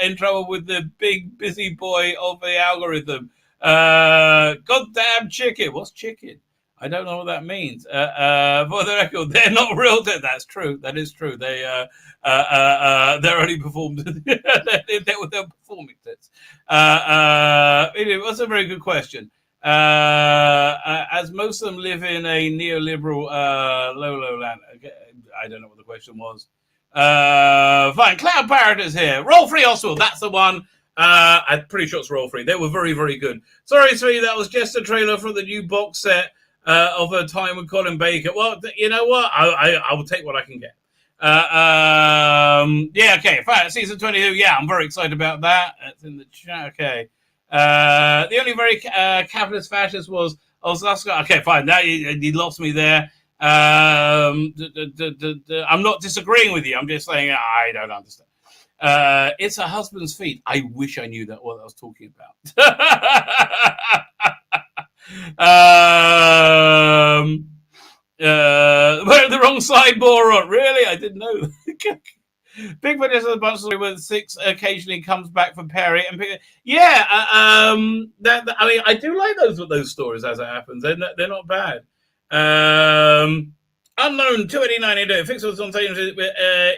in trouble with the big busy boy of the algorithm. Goddamn chicken. What's chicken? I don't know what that means. For the record, they're not real. That's true. That is true. They They're only performed. they were performing tits. It was a very good question. As most of them live in a neoliberal low land. I don't know what the question was. Fine. Cloud Parrot is here. Roll Free Oswald. That's the one. I'm pretty sure it's Roll Free. They were very, very good. Sorry, Tzvi, that was just a trailer for the new box set of A Time with Colin Baker. Well, you know what? I will take what I can get. Yeah, okay. Fine. Season 22. Yeah, I'm very excited about that. It's in the chat. Okay. The only very capitalist fascist was Oscar. Okay, fine. Now you lost me there. I'm not disagreeing with you. I'm just saying I don't understand. It's a husband's feet. I wish I knew that what I was talking about. We're the wrong side, moron. Really? I didn't know. Bigfoot is a bunch of with 6 occasionally comes back for Perry and yeah. I mean, I do like those stories as it happens. They're not bad. Unknown 289 Fix was on stage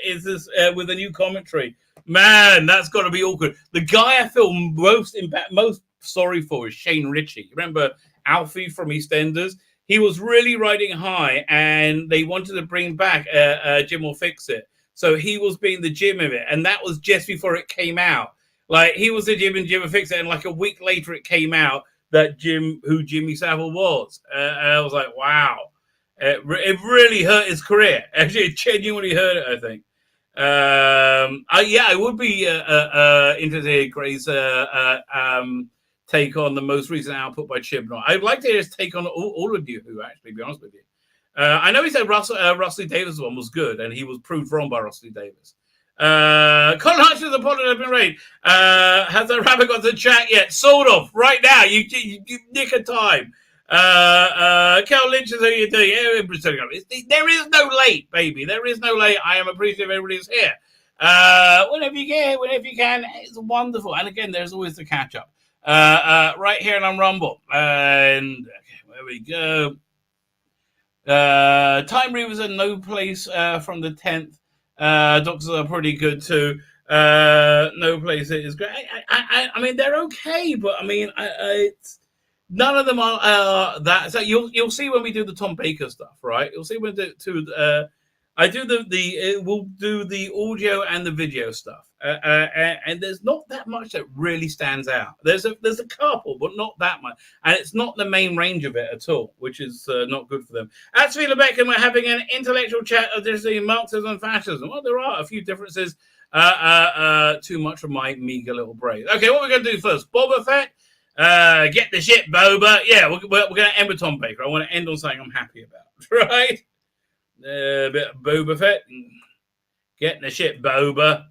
is this with a new commentary. Man, that's got to be awkward. The guy I feel most sorry for is Shane Ritchie. Remember Alfie from EastEnders? He was really riding high, and they wanted to bring back Jim Will Fix It. So he was being the Jim of it, and that was just before it came out. Like, he was the Jim and Jim Will Fix It, and like a week later it came out that who Jimmy Savile was. And I was like, wow. It really hurt his career. Actually, it genuinely hurt it, I think. I would be interested in Gray's take on the most recent output by Chibnall. I'd like to hear his take on all of you, who actually, to be honest with you. I know he said Rusty Davis' one was good, and he was proved wrong by Rusty Davis. Colin Hutchins' apology has been raised. Has the rabbit got to chat yet? Sort of. Right now, you nick a time. Kel Lynch is who you're doing. There is no late, baby. There is no late. I am appreciative everybody's here. Whenever you can, it's wonderful. And again, there's always the catch up. Right here on Rumble. And okay, there we go. Time Reavers are no place from the 10th. Doctors are pretty good too. No place is great. I mean, they're okay, but I mean, it's none of them are that. So you'll see when we do the Tom Baker stuff, right? You'll see when we'll do the audio and the video stuff, and there's not that much that really stands out. There's a couple, but not that much, and it's not the main range of it at all, which is not good for them. At Tzvi Lebetkin, we're having an intellectual chat of Marxism and fascism. Well, there are a few differences. Too much of my meager little brain. Okay, what we're going to do first? Boba Fett. Get the shit, Boba. Yeah, we're going to end with Tom Baker. I want to end on something I'm happy about, right? A bit of Boba Fett. Getting the shit, Boba.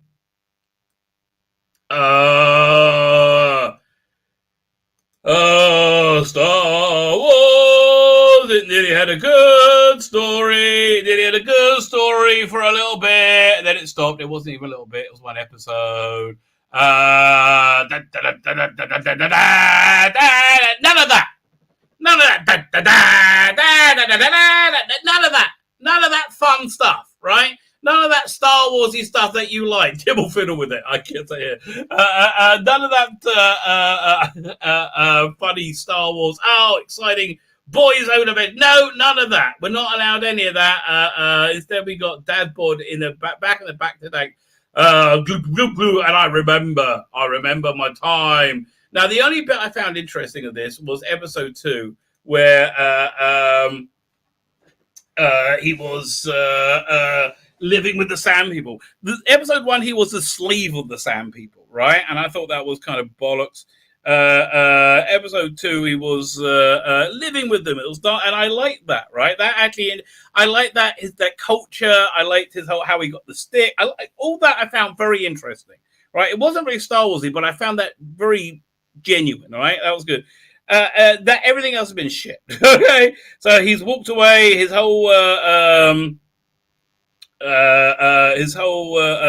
Star Wars. It nearly had a good story. For a little bit. Then it stopped. It wasn't even a little bit. It was one episode. None of that. None of that fun stuff, right? None of that Star Warsy stuff that you like. Jim will fiddle with it. I can't say it. None of that funny Star Wars. Oh, exciting boys over bed. No, none of that. We're not allowed any of that. Instead, we got Dad Bod in the back today. Glue, glue, glue, and I remember my time. Now, the only bit I found interesting of this was episode 2, where he was living with the Sand People. Episode 1, he was the slave of the Sand People, right? And I thought that was kind of bollocks. Episode 2, he was living with them. It was not, and I liked that, right? That actually, I liked that culture. I liked how he got the stick. All that I found very interesting, right? It wasn't very Star Warsy, but I found that very genuine, right? That was good. That everything else has been shit. Okay, so he's walked away. His whole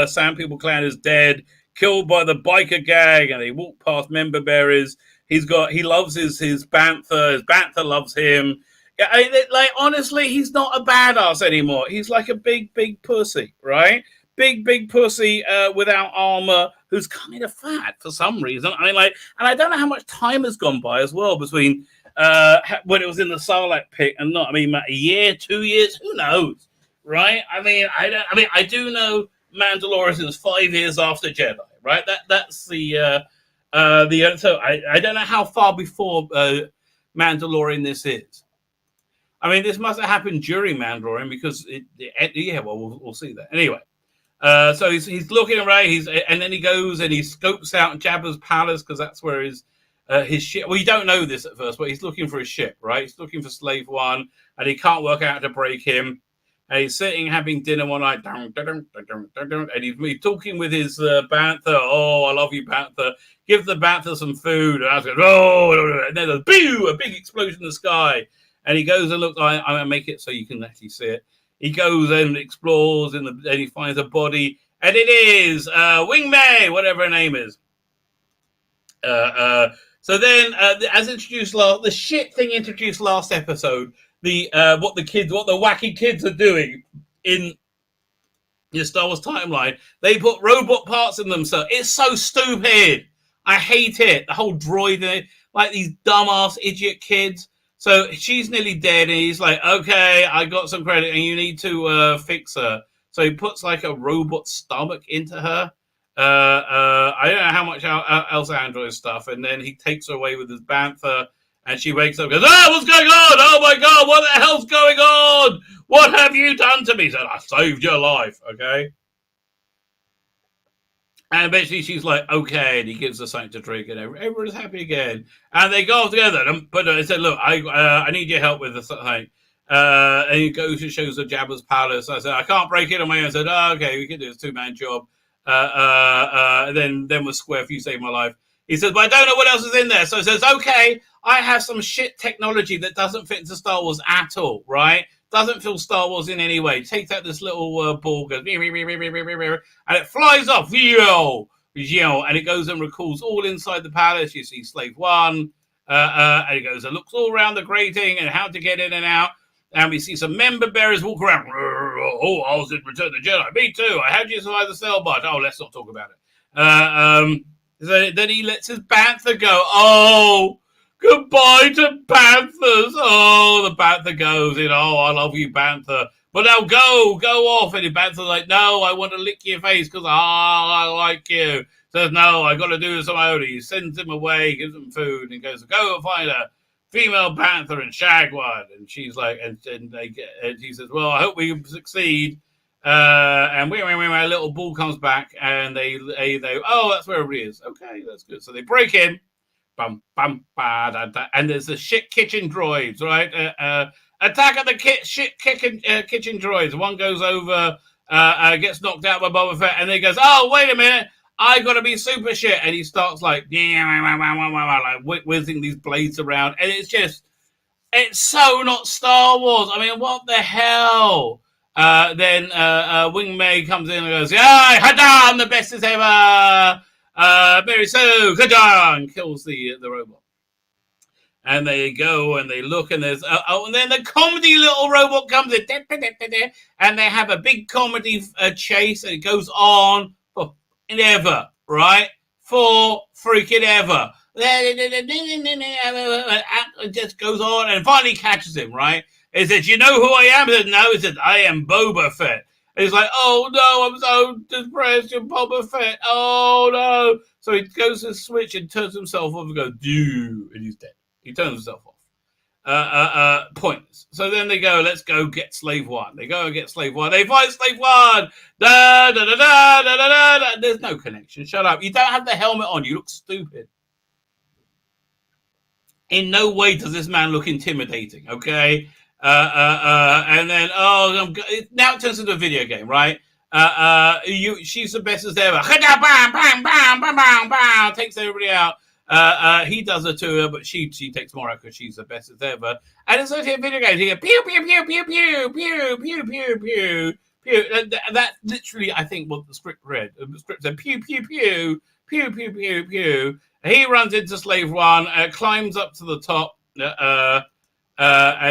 Sand People clan is dead. Killed by the biker gang, and he walked past member bearers. He loves his bantha. His bantha loves him. Yeah, honestly, he's not a badass anymore. He's like a big pussy, right? big pussy without armor who's kind of fat for some reason. I mean, like, and I don't know how much time has gone by as well between when it was in the Sarlacc pit and not. I mean, a year, 2 years, who knows, right? I mean, I do know Mandalorian is 5 years after Jedi, right? That's the so I don't know how far before Mandalorian this is. I mean, this must have happened during Mandalorian because we'll see that anyway. So he's looking around, and then he goes and he scopes out Jabba's palace because that's where his ship. Well, you don't know this at first, but he's looking for his ship, right? He's looking for Slave One, and he can't work out how to break him. And he's sitting having dinner one night, and he's talking with his bantha. Oh, I love you, bantha. Give the bantha some food. And I was going, oh, and then a big explosion in the sky. And he goes and looks. I'm gonna make it so you can actually see it. He goes and explores, and he finds a body, and it is Wing Mei, whatever her name is. So then, as introduced the shit thing introduced last episode, what the wacky kids are doing in the Star Wars timeline, they put robot parts in themselves. It's so stupid. I hate it. The whole droid, like these dumbass idiot kids. So she's nearly dead, and he's like, okay, I got some credit, and you need to fix her. So he puts like a robot stomach into her. I don't know how much else android stuff, and then he takes her away with his bantha, and she wakes up and goes, what's going on? Oh my God, what the hell's going on? What have you done to me? He said, I saved your life, okay? And eventually she's like, okay, and he gives her something to drink, and everyone's happy again. And they go off together. But I said, look, I need your help with this thing. And he goes and shows her Jabba's palace. I said, I can't break it on my own. I said, oh, okay, we can do this 2-man job. Then we're square if you save my life. He says, but I don't know what else is in there. So he says, okay, I have some shit technology that doesn't fit into Star Wars at all, right? Doesn't feel Star Wars in any way. Takes out this little ball, goes, and it flies off, and it goes and recalls all inside the palace. You see Slave One, and it goes and looks all around the grating and how to get in and out. And we see some member bearers walk around. Oh, I was in Return of the Jedi. Me too. How did you survive the cell barge? Oh, let's not talk about it. So then he lets his bantha go. Oh, goodbye to banthas. Oh, the bantha goes in. Oh, I love you, bantha. But now go off. And the bantha's like, no, I want to lick your face because I like you. Says, no, I got to do this on my own. He sends him away, gives him food, and goes, go and find a female panther and shag one. And she's like, and he says, well, I hope we succeed. And my little ball comes back, and they oh, that's where everybody is. Okay, that's good. So they break in. Bum, bum, ba, da, da, and there's the shit kitchen droids, right? Attack of the kitchen droids. One goes over, gets knocked out by Boba Fett, and then he goes, oh, wait a minute, I gotta be super shit. And he starts like whizzing these blades around, and it's so not Star Wars. I mean, what the hell? Then Wing Mei comes in and goes, yeah, Hadan, the best as ever. Mary Sue, Hadan, kills the robot. And they go and they look, and there's and then the comedy little robot comes in, and they have a big comedy chase, and it goes on for ever, right? For freaking ever. It just goes on, and finally catches him, right? He says, you know who I am? He says, no. He says, I am Boba Fett. And he's like, oh no, I'm so depressed, you're Boba Fett. Oh no. So he goes to switch and turns himself off and goes, doo, and he's dead. He turns himself off. Pointless. So then they go, let's go get Slave One. They go and get Slave One. They fight Slave One. Da, da, da, da, da, da, da. There's no connection. Shut up. You don't have the helmet on. You look stupid. In no way does this man look intimidating, okay? And then, now it turns into a video game, right? She's the best as ever. Takes everybody out. He does it to her, but she takes more out because she's the best as ever. And it's like a video game. You go pew pew pew pew pew pew pew pew pew pew. That literally, I think, what the script read. The script said pew pew pew pew pew pew pew. He runs into Slave One, climbs up to the top, and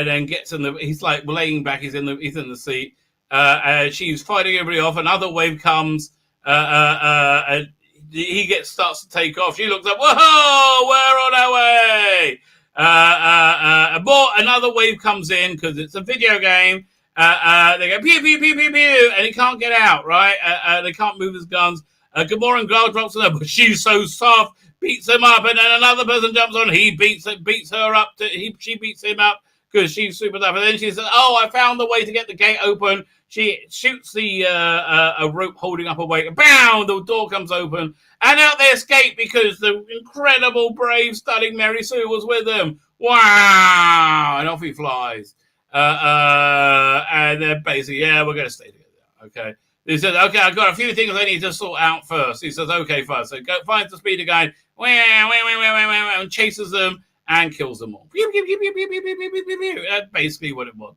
then gets in the. He's like laying back. He's in the seat. and she's fighting everybody off. Another wave comes, and he starts to take off. She looks up, whoa, we're on our way. Another wave comes in because it's a video game. They go pew pew pew pew pew, and he can't get out. Right? They can't move his guns. Gamora and Growl drops on her, but she's so soft, beats him up, and then another person jumps on. He beats her up. She beats him up because she's super tough. And then she says, "Oh, I found the way to get the gate open." She shoots the a rope holding up a weight. Bam! The door comes open, and out they escape because the incredible, brave, stunning Mary Sue was with them. Wow! And off he flies. And they're basically, yeah, we're going to stay together. Okay. He says, okay, I've got a few things I need to sort out first. He says, okay, fine. So finds the speeder guy, and chases them and kills them all. That's basically what it was.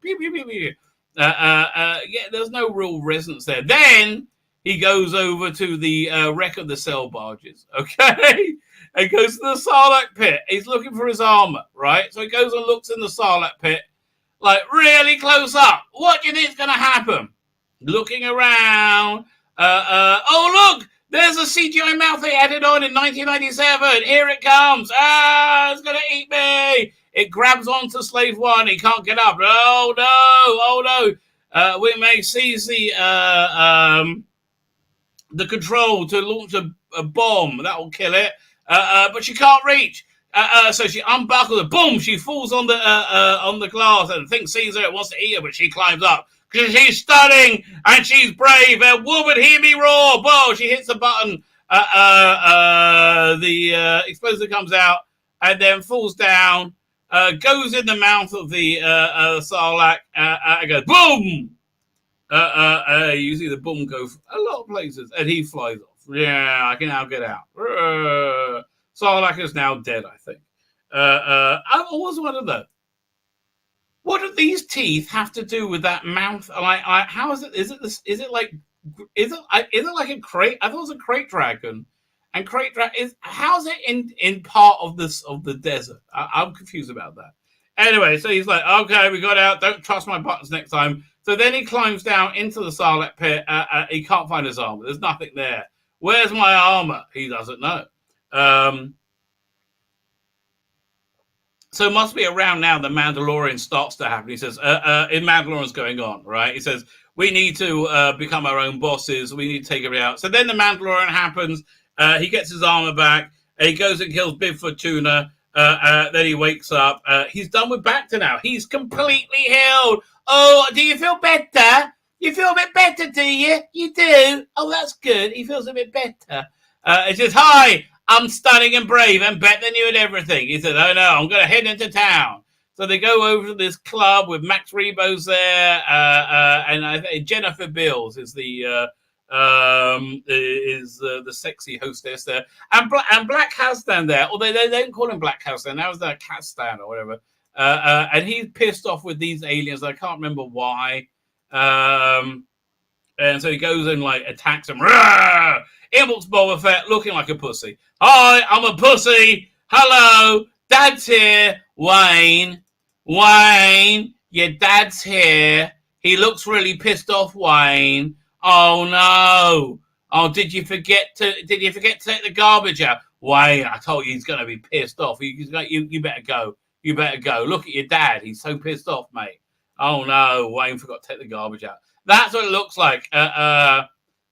Yeah, there's no real resonance there. Then he goes over to the wreck of the sail barges, okay? And goes to the Sarlacc pit. He's looking for his armor, right? So he goes and looks in the Sarlacc pit, like really close up. What do you think is going to happen? Looking around. Oh, look! There's a CGI mouth they added on in 1997. Here it comes. It's going to eat me. It grabs onto Slave One. He can't get up. Oh, no. Oh, no. We may seize the control to launch a bomb. That will kill it. But she can't reach. So she unbuckles it. Boom! She falls on the glass, and the thing sees her. It wants to eat her, but she climbs up. Because she's stunning and she's brave. And woman, hear me roar. Whoa, she hits the button. The explosive comes out and then falls down, goes in the mouth of the Sarlacc, and goes boom. You see the boom go a lot of places, and he flies off. Yeah, I can now get out. Sarlacc is now dead, I think. I always wondered that. What do these teeth have to do with that mouth? Like, how is it? Is it like a crate? I thought it was a crate dragon, and crate dragon how's it in part of the desert? I'm confused about that. Anyway, so he's like, okay, we got out. Don't trust my buttons next time. So then he climbs down into the Sarlacc pit. He can't find his armor. There's nothing there. Where's my armor? He doesn't know. So it must be around now the Mandalorian starts to happen. He says, in Mandalorian's going on, right? He says, we need to become our own bosses. We need to take everybody out. So then the Mandalorian happens. He gets his armor back. He goes and kills Bigfoot Tuna. Then he wakes up. He's done with Bacta now. He's completely healed. Oh, do you feel better? You feel a bit better, do you? You do? Oh, that's good. He feels a bit better. He says, hi. I'm stunning and brave and better than you at everything. He said, oh, no, I'm going to head into town. So they go over to this club with Max Rebo's there, and I think Jennifer Beals is the sexy hostess there, and Black Hastan there. Although they don't call him Black Hastan, that was the Castan or whatever. And he's pissed off with these aliens. I can't remember why. And so he goes and like attacks them. Rawr! In walks Boba Fett looking like a pussy. Hi, I'm a pussy. Hello, Dad's here. Wayne, your dad's here. He looks really pissed off, Wayne. Oh no. Oh, did you forget to take the garbage out? Wayne, I told you he's gonna be pissed off. You better go. You better go. Look at your dad. He's so pissed off, mate. Oh no, Wayne forgot to take the garbage out. That's what it looks like.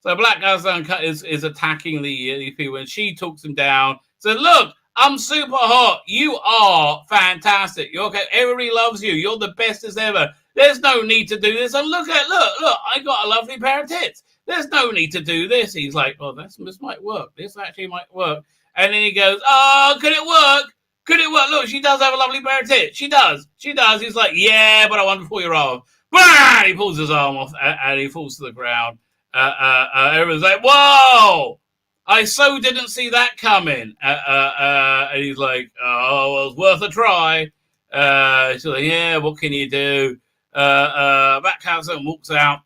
So Black Hastan is attacking the people, and she talks him down. So look, I'm super hot. You are fantastic. You're okay. Everybody loves you. You're the best as ever. There's no need to do this. And look, I got a lovely pair of tits. There's no need to do this. He's like, oh, this might work. This actually might work. And then he goes, oh, could it work? Could it work? Look, she does have a lovely pair of tits. She does. He's like, yeah, but I want to pull your arm. Bah! He pulls his arm off, and he falls to the ground. Everyone's like, whoa! I so didn't see that coming. And he's like, oh, well, it's worth a try. She's like, yeah, what can you do? Black Hastan walks out.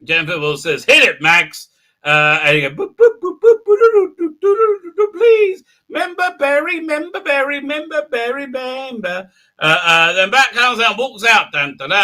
Jennifer says, hit it, Max. And he goes, boop, boop, boop, boop, boop, please, member Barry, member Barry, member Barry, member. Then back comes out, walks out, dun, dun, dun,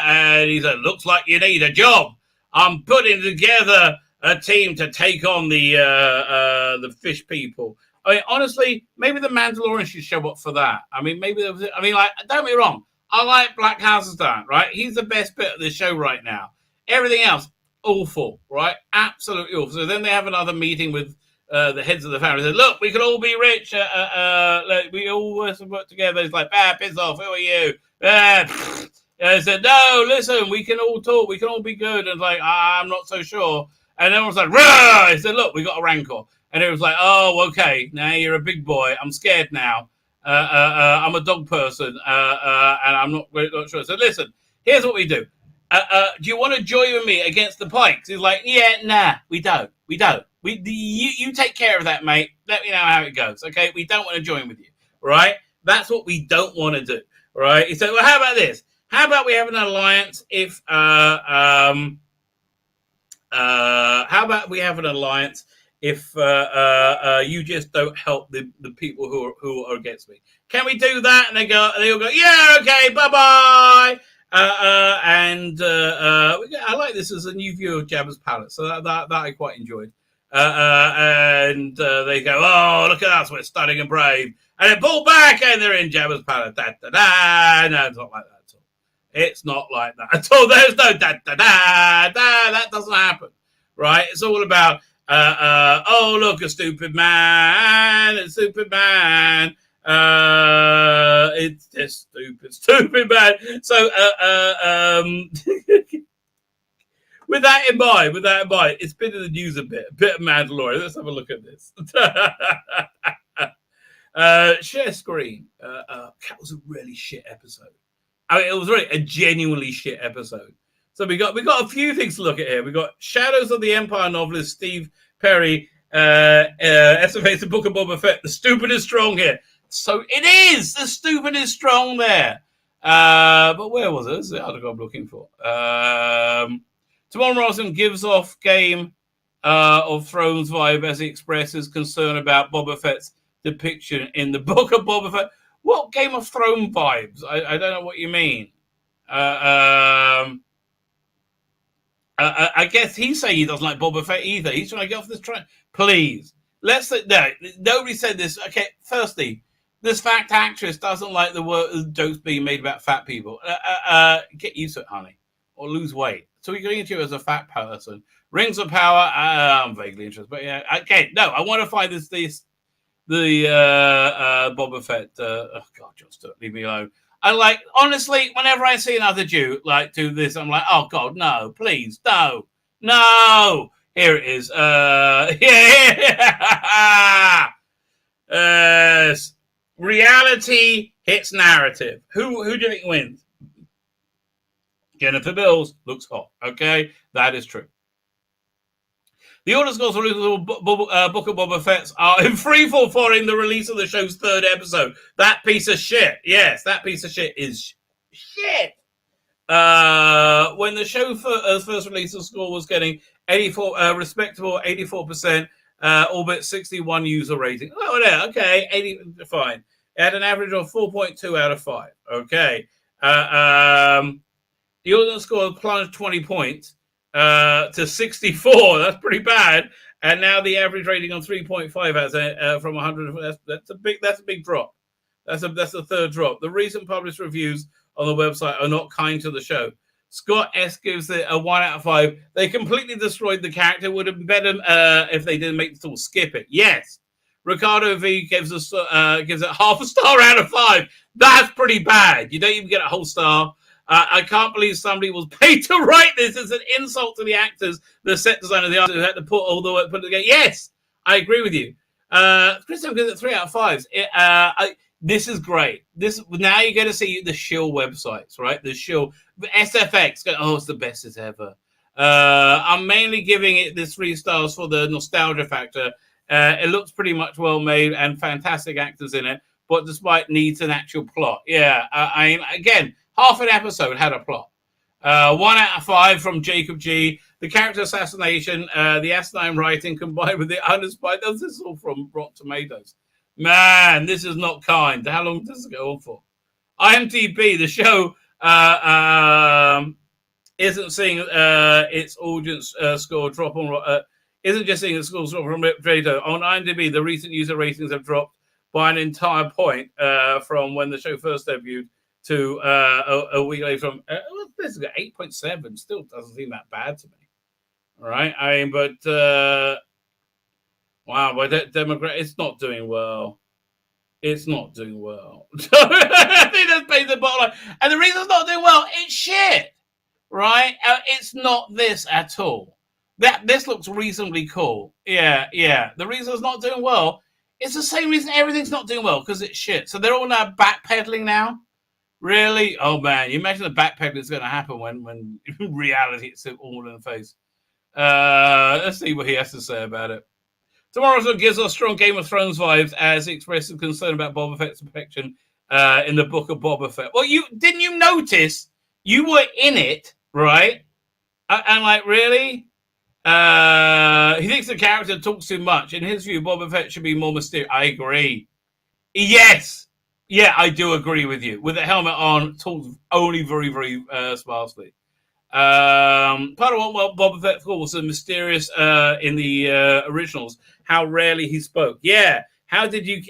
and he said, looks like you need a job. I'm putting together a team to take on the fish people. I mean, honestly, maybe the Mandalorian should show up for that. I mean, like, don't get me wrong. I like Black Hazelstone, right? He's the best bit of the show right now. Everything else, awful, right? Absolutely awful. So then they have another meeting with the heads of the family. They said, look, we can all be rich. We all work together. It's like, piss off. Who are you? They said, no, listen, we can all talk. We can all be good. And like, I'm not so sure. And everyone's like, rah! He said, look, we got a rancor. And it was like, oh, okay. Now you're a big boy. I'm scared now. I'm a dog person. And I'm not sure. So listen, here's what we do. Do you want to join with me against the Pikes? He's like, yeah, nah, we don't. You take care of that, mate. Let me know how it goes, okay? We don't want to join with you, right? That's what we don't want to do, right? He said, well, how about this? How about we have an alliance if, how about we have an alliance if you just don't help the people who are against me? Can we do that? And they all go, yeah, okay, bye-bye. I like this as a new view of Jabba's palace, so that I quite enjoyed. They go, oh, look at us, we're stunning and brave, and they pull back, and they're in Jabba's palace. Da, da, da. No, it's not like that at all. It's not like that at all. There's no da da da da. That doesn't happen, right? It's all about, oh, look, a stupid man, It's just stupid man. So, with that in mind, it's been in the news a bit of Mandalorian. Let's have a look at this. Share screen. That was a really shit episode. I mean, it was really a genuinely shit episode. So we got a few things to look at here. We got Shadows of the Empire novelist Steve Perry estimates the Book of Boba Fett. The stupid is strong here. So it is. The stupid is strong there. But where was it? This is the article I'm looking for. Timon Rosen gives off Game of Thrones vibe as he expresses concern about Boba Fett's depiction in the Book of Boba Fett. What Game of Thrones vibes? I don't know what you mean. I guess he's saying he doesn't like Boba Fett either. He's trying to get off this train. Please. Nobody said this. Okay, firstly, this fat actress doesn't like the jokes being made about fat people. Get used to it, honey, or lose weight. So we're going into you as a fat person. Rings of Power. I'm vaguely interested, but yeah. Okay, no, I want to find the Boba Fett. Oh God, Jon Stewart, leave me alone. I like, honestly, whenever I see another Jew like do this, I'm like, oh God, no, please, no. Here it is. Yes. Reality hits narrative. Who do you think wins? Jennifer Bills looks hot. Okay, that is true. The Order Scrolls Book of Boba Fett's are in freefall following the release of the show's third episode. That piece of shit. Yes, that piece of shit is shit. When the show first released, the score was getting respectable 84%, albeit 61 user rating. Oh, yeah, okay, 80, fine. It had an average of 4.2 out of 5. Okay. The audience score plunged 20 points to 64. That's pretty bad. And now the average rating on 3.5 has from 100. That's a big drop. That's the third drop. The recent published reviews on the website are not kind to the show. Scott S gives it a 1 out of 5. They completely destroyed the character. Would have been better if they didn't make the tool skip it. Yes. Ricardo V gives it half a star out of 5. That's pretty bad. You don't even get a whole star. I can't believe somebody was paid to write this. It's an insult to the actors, the set designer, the artist who had to put all the work put it together. Yes, I agree with you. Christopher gives it 3 out of 5. This is great. Now you're going to see the shill websites, right? The shill SFX. It's the best it's ever. I'm mainly giving it this 3 stars for the nostalgia factor. It looks pretty much well made and fantastic actors in it, but despite needs an actual plot. Yeah, again, half an episode had a plot. 1 out of 5 from Jacob G. The character assassination, the asinine writing combined with the uninspired. This is all from Rotten Tomatoes. Man, this is not kind. How long does it go on for? IMDb, the show isn't seeing its audience score drop on. Isn't just seeing its score drop from Tomato. On IMDb, the recent user ratings have dropped by an entire point from when the show first debuted to a week later. From this is 8.7. Still doesn't seem that bad to me. All right, I mean, but wow, by demographic, it's not doing well. It's not doing well. I think that's basically the bottom line. And the reason it's not doing well, it's shit, right? It's not this at all. This looks reasonably cool. Yeah. The reason it's not doing well, it's the same reason everything's not doing well, because it's shit. So they're all now backpedaling now. Really? Oh man, you imagine the backpedaling is going to happen when in reality it's all in the face. Let's see what he has to say about it. Tomorrow's one gives us strong Game of Thrones vibes as he expresses concern about Boba Fett's perfection in the book of Boba Fett. Well, didn't you notice you were in it, right? And like, really? He thinks the character talks too much. In his view, Boba Fett should be more mysterious. I agree. Yes. Yeah, I do agree with you. With the helmet on, talks only very, very sparsely. Part of what Boba Fett was mysterious in the originals, how rarely he spoke. Yeah. How did you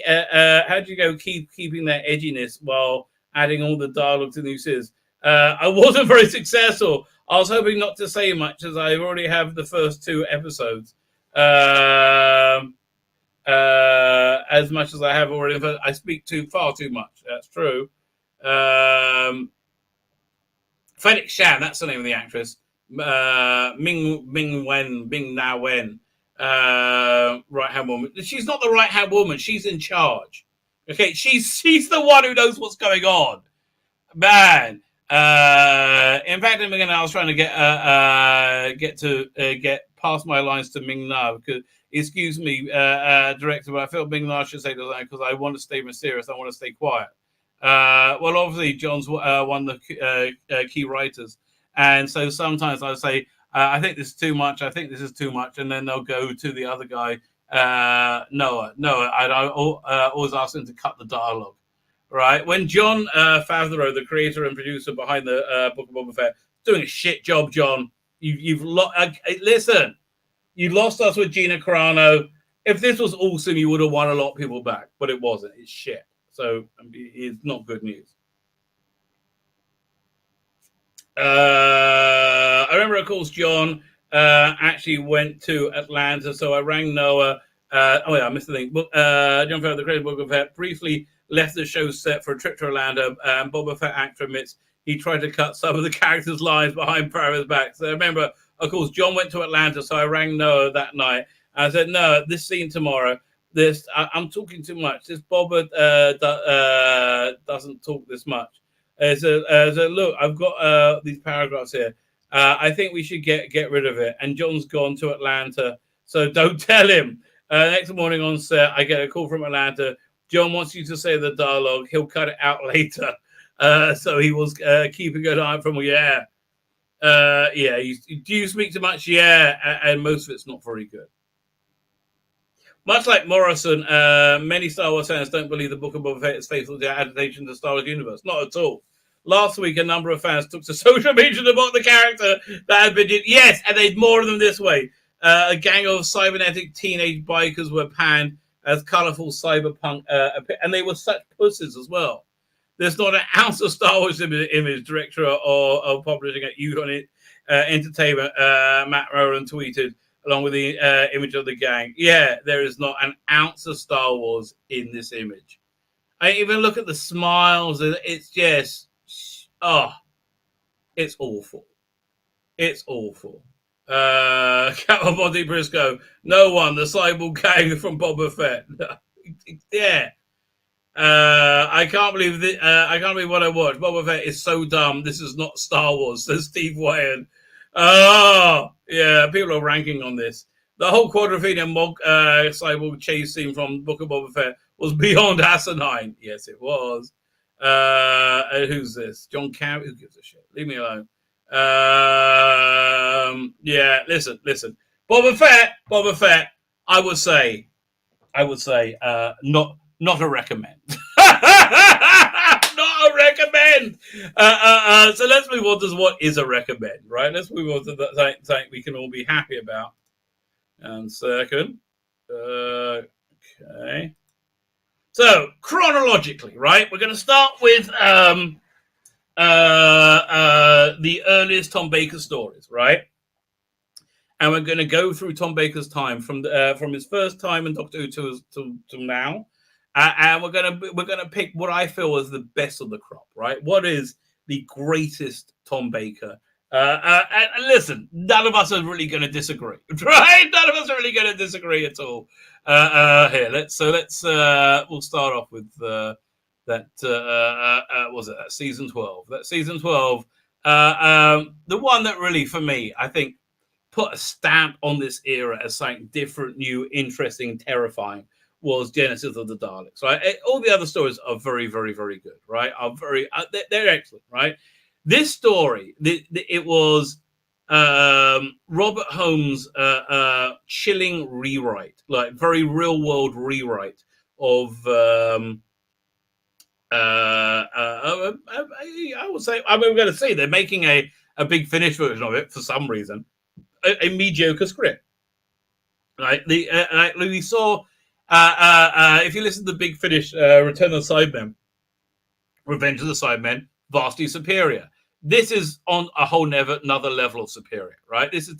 go keeping that edginess while adding all the dialogue to new series? I wasn't very successful. I was hoping not to say much as I already have the first 2 episodes. As much as I have already, I speak far too much. That's true. Phoenix Shan, that's the name of the actress. Ming Na Wen, right-hand woman. She's not the right-hand woman. She's in charge. Okay, she's the one who knows what's going on. Man. In fact, I was trying to get past my lines to Ming Na because, excuse me, director, but I feel Ming Na should say that because I want to stay mysterious. I want to stay quiet. Well, obviously, John's one of the key writers. And so sometimes I say, I think this is too much. I think this is too much. And then they'll go to the other guy, Noah. I always ask him to cut the dialogue. Right? When John Favreau, the creator and producer behind the Book of Boba Fett, doing a shit job, John. You've listen, you lost us with Gina Carano. If this was awesome, you would have won a lot of people back. But it wasn't. It's shit. So it's not good news. I remember, of course, John actually went to Atlanta, so I rang Noah. I missed the thing. John Favreau, the creator of Book of Fett, briefly left the show set for a trip to Orlando. Boba Fett actor admits he tried to cut some of the characters' lines behind Favreau's back. So I remember, of course, John went to Atlanta, so I rang Noah that night. I said, no, this scene tomorrow. I'm talking too much. This Boba doesn't talk this much. So look, I've got these paragraphs here. I think we should get rid of it. And John's gone to Atlanta, so don't tell him. Next morning on set, I get a call from Atlanta. John wants you to say the dialogue. He'll cut it out later. So he was keeping an eye from, yeah. Do you speak too much? Yeah. And most of it's not very good. Much like Morrison, many Star Wars fans don't believe the Book of Boba Fett is faithful to the adaptation of the Star Wars universe. Not at all. Last week, a number of fans took to social media to mock the character that had been... Yes, and they'd more of them this way. A gang of cybernetic teenage bikers were panned as colourful cyberpunk... and they were such pussies as well. There's not an ounce of Star Wars image, director or publishing at Yukon Entertainment. Matt Rowan tweeted, along with the image of the gang. Yeah, there is not an ounce of Star Wars in this image. I even look at the smiles. It's just... it's awful. It's awful. Captain Monty Briscoe, no one, the cyborg gang from Boba Fett. Yeah. I can't believe what I watched. Boba Fett is so dumb. This is not Star Wars, says Steve Wyan. Oh, yeah, people are ranking on this. The whole Quadrophenia cyborg chase scene from Book of Boba Fett was beyond asinine. Yes, it was. Who's this? John Cow? Who gives a shit? Leave me alone. Yeah, listen. Boba Fett. I would say, not a recommend. Not a recommend. So let's move on to what is a recommend, right? Let's move on to something we can all be happy about. And second, okay. So chronologically, right? We're going to start with the earliest Tom Baker stories, right? And we're going to go through Tom Baker's time from his first time in Doctor Who to now, and we're gonna pick what I feel is the best of the crop, right? What is the greatest Tom Baker? And listen, none of us are really going to disagree, right? None of us are really going to disagree at all. Here, we'll start off with season 12. That season 12, the one that really, for me, I think, put a stamp on this era as something different, new, interesting, terrifying, was Genesis of the Daleks, right? All the other stories are very, very, very good, right? They're excellent, right? This story, it was Robert Holmes' chilling rewrite, like very real world rewrite of I would say, we're going to say they're making a Big Finish version of it for some reason, a mediocre script, right? We saw if you listen to the Big Finish, Return of the Cybermen, Revenge of the Cybermen, vastly superior. This is on a whole another level of superior, right? This is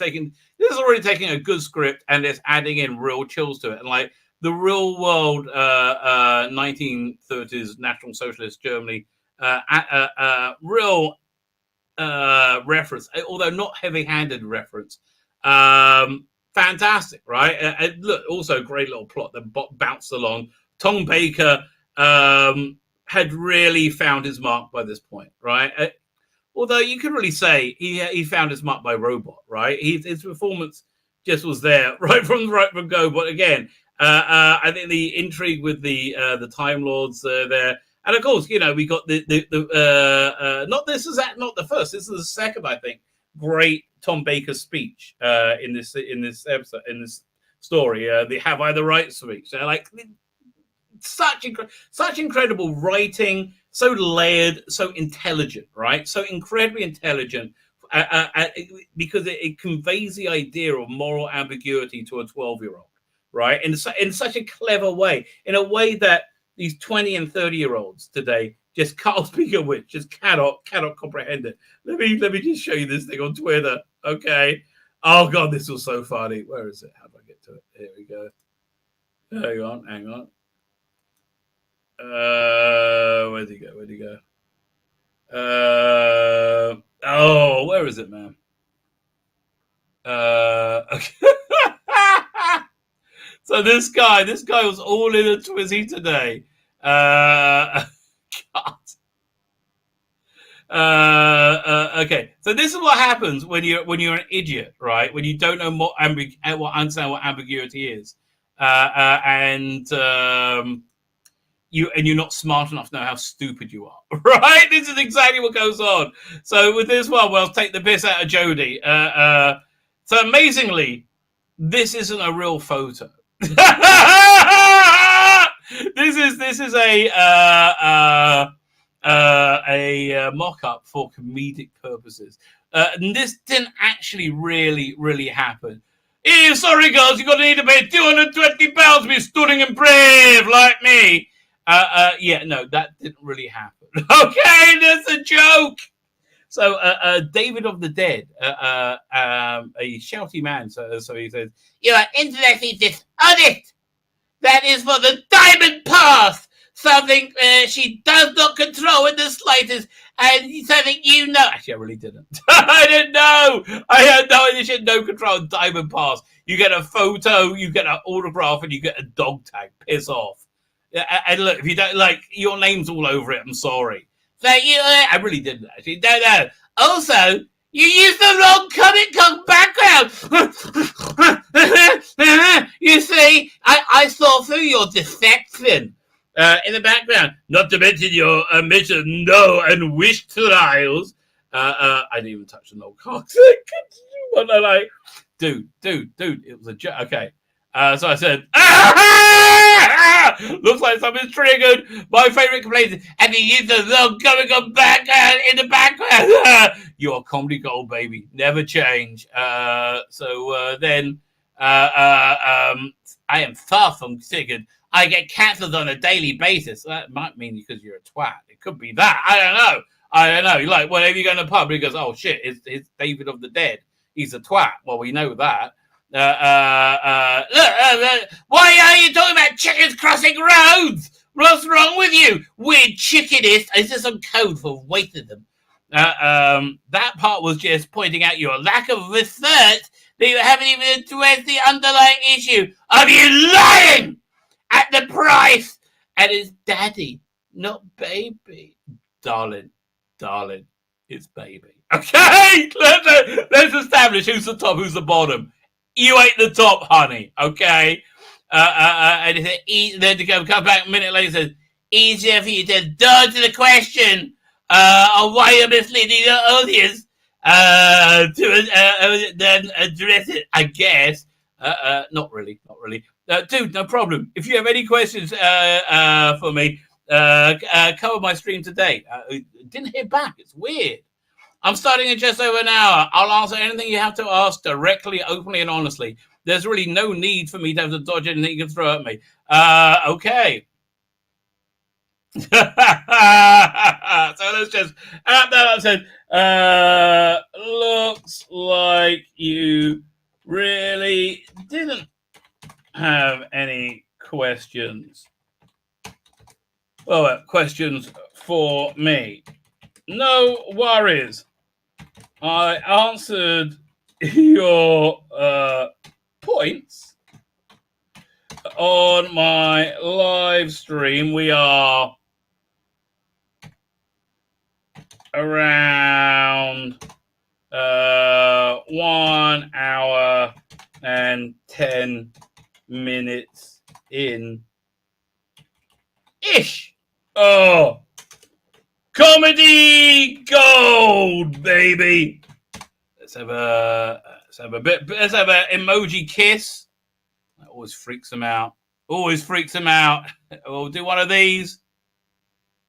already taking a good script and it's adding in real chills to it, and like the real world 1930s National Socialist Germany, real reference, although not heavy-handed reference. Fantastic, right? And look, also great little plot that bounced along. Tom Baker had really found his mark by this point, right? Although you could really say he found his mark by Robot, right? His performance just was there right from go. But again, I think the intrigue with the Time Lords there, and of course, you know, we got the not the first. This is the second, I think, great Tom Baker speech in this episode, in this story. The "Have I the Right" speech. Like such incredible writing. So layered, so intelligent, right? So incredibly intelligent, because it conveys the idea of moral ambiguity to a 12-year-old, right? In such a clever way, in a way that these 20 and 30-year-olds today just can't speak of, which just cannot comprehend it. Let me just show you this thing on Twitter, okay? Oh God, this was so funny. Where is it? How do I get to it? Here we go. Hang on. Where'd he go? Where is it, man? Okay. So this guy was all in a Twizzy today. God. Okay. So this is what happens when you're an idiot, right? When you don't know understand what ambiguity is, you're not smart enough to know how stupid you are, right? This is exactly what goes on. So with this one, we'll take the piss out of Jodie. So amazingly, this isn't a real photo. This is a mock-up for comedic purposes. And this didn't actually really happen. Sorry, girls, you're going to need to pay £220 to be stunning and brave like me. Yeah, no, that didn't really happen. Okay, that's a joke. So, David of the Dead, a shouty man, so he says, "You are intellectually dishonest. That is for the Diamond Path, something she does not control in the slightest, and something you know." Actually, I really didn't. I didn't know. I had no idea she had no control of Diamond Pass. You get a photo, you get an autograph, and you get a dog tag. Piss off. And look, if you don't like, your name's all over it. I'm sorry. So I really didn't actually. No. Also, you used the wrong Comic Con background. You see, I saw through your deception in the background. Not to mention your omission, no, and wish trials. I didn't even touch the Noel Cox. Like, dude, it was a joke. Okay. So I said, looks like something's triggered. My favorite complaint is, and he used the log coming on back in the background. You're a comedy gold, baby. Never change. Then I am far from figured. I get cancelled on a daily basis. That might mean because you're a twat. It could be that. I don't know. Like, whenever you go in the pub, he goes, oh, shit, it's David of the Dead. He's a twat. Well, we know that. Why are you talking about chickens crossing roads? What's wrong with you? Weird chickenist. Is there some code for wasting them? That part was just pointing out your lack of research that you haven't even addressed the underlying issue of you lying at the price. And it's daddy, not baby. Darling, it's baby. Okay, let's establish who's the top, who's the bottom. You ain't the top, honey. Okay, and then to come back a minute later, and says easier for you to dodge the question of why you're misleading the audience to then address it. I guess. Not really. Dude, no problem. If you have any questions for me, cover my stream today. Didn't hear back. It's weird. I'm starting in just over an hour. I'll answer anything you have to ask directly, openly, and honestly. There's really no need for me to have to dodge anything you can throw at me. Okay. So let's just... that said, looks like you really didn't have any questions. Well, questions for me. No worries. I answered your points on my live stream. We are around 1 hour and 10 minutes in ish. Oh, comedy gold, baby. Let's have an emoji kiss. That always freaks them out. We'll do one of these.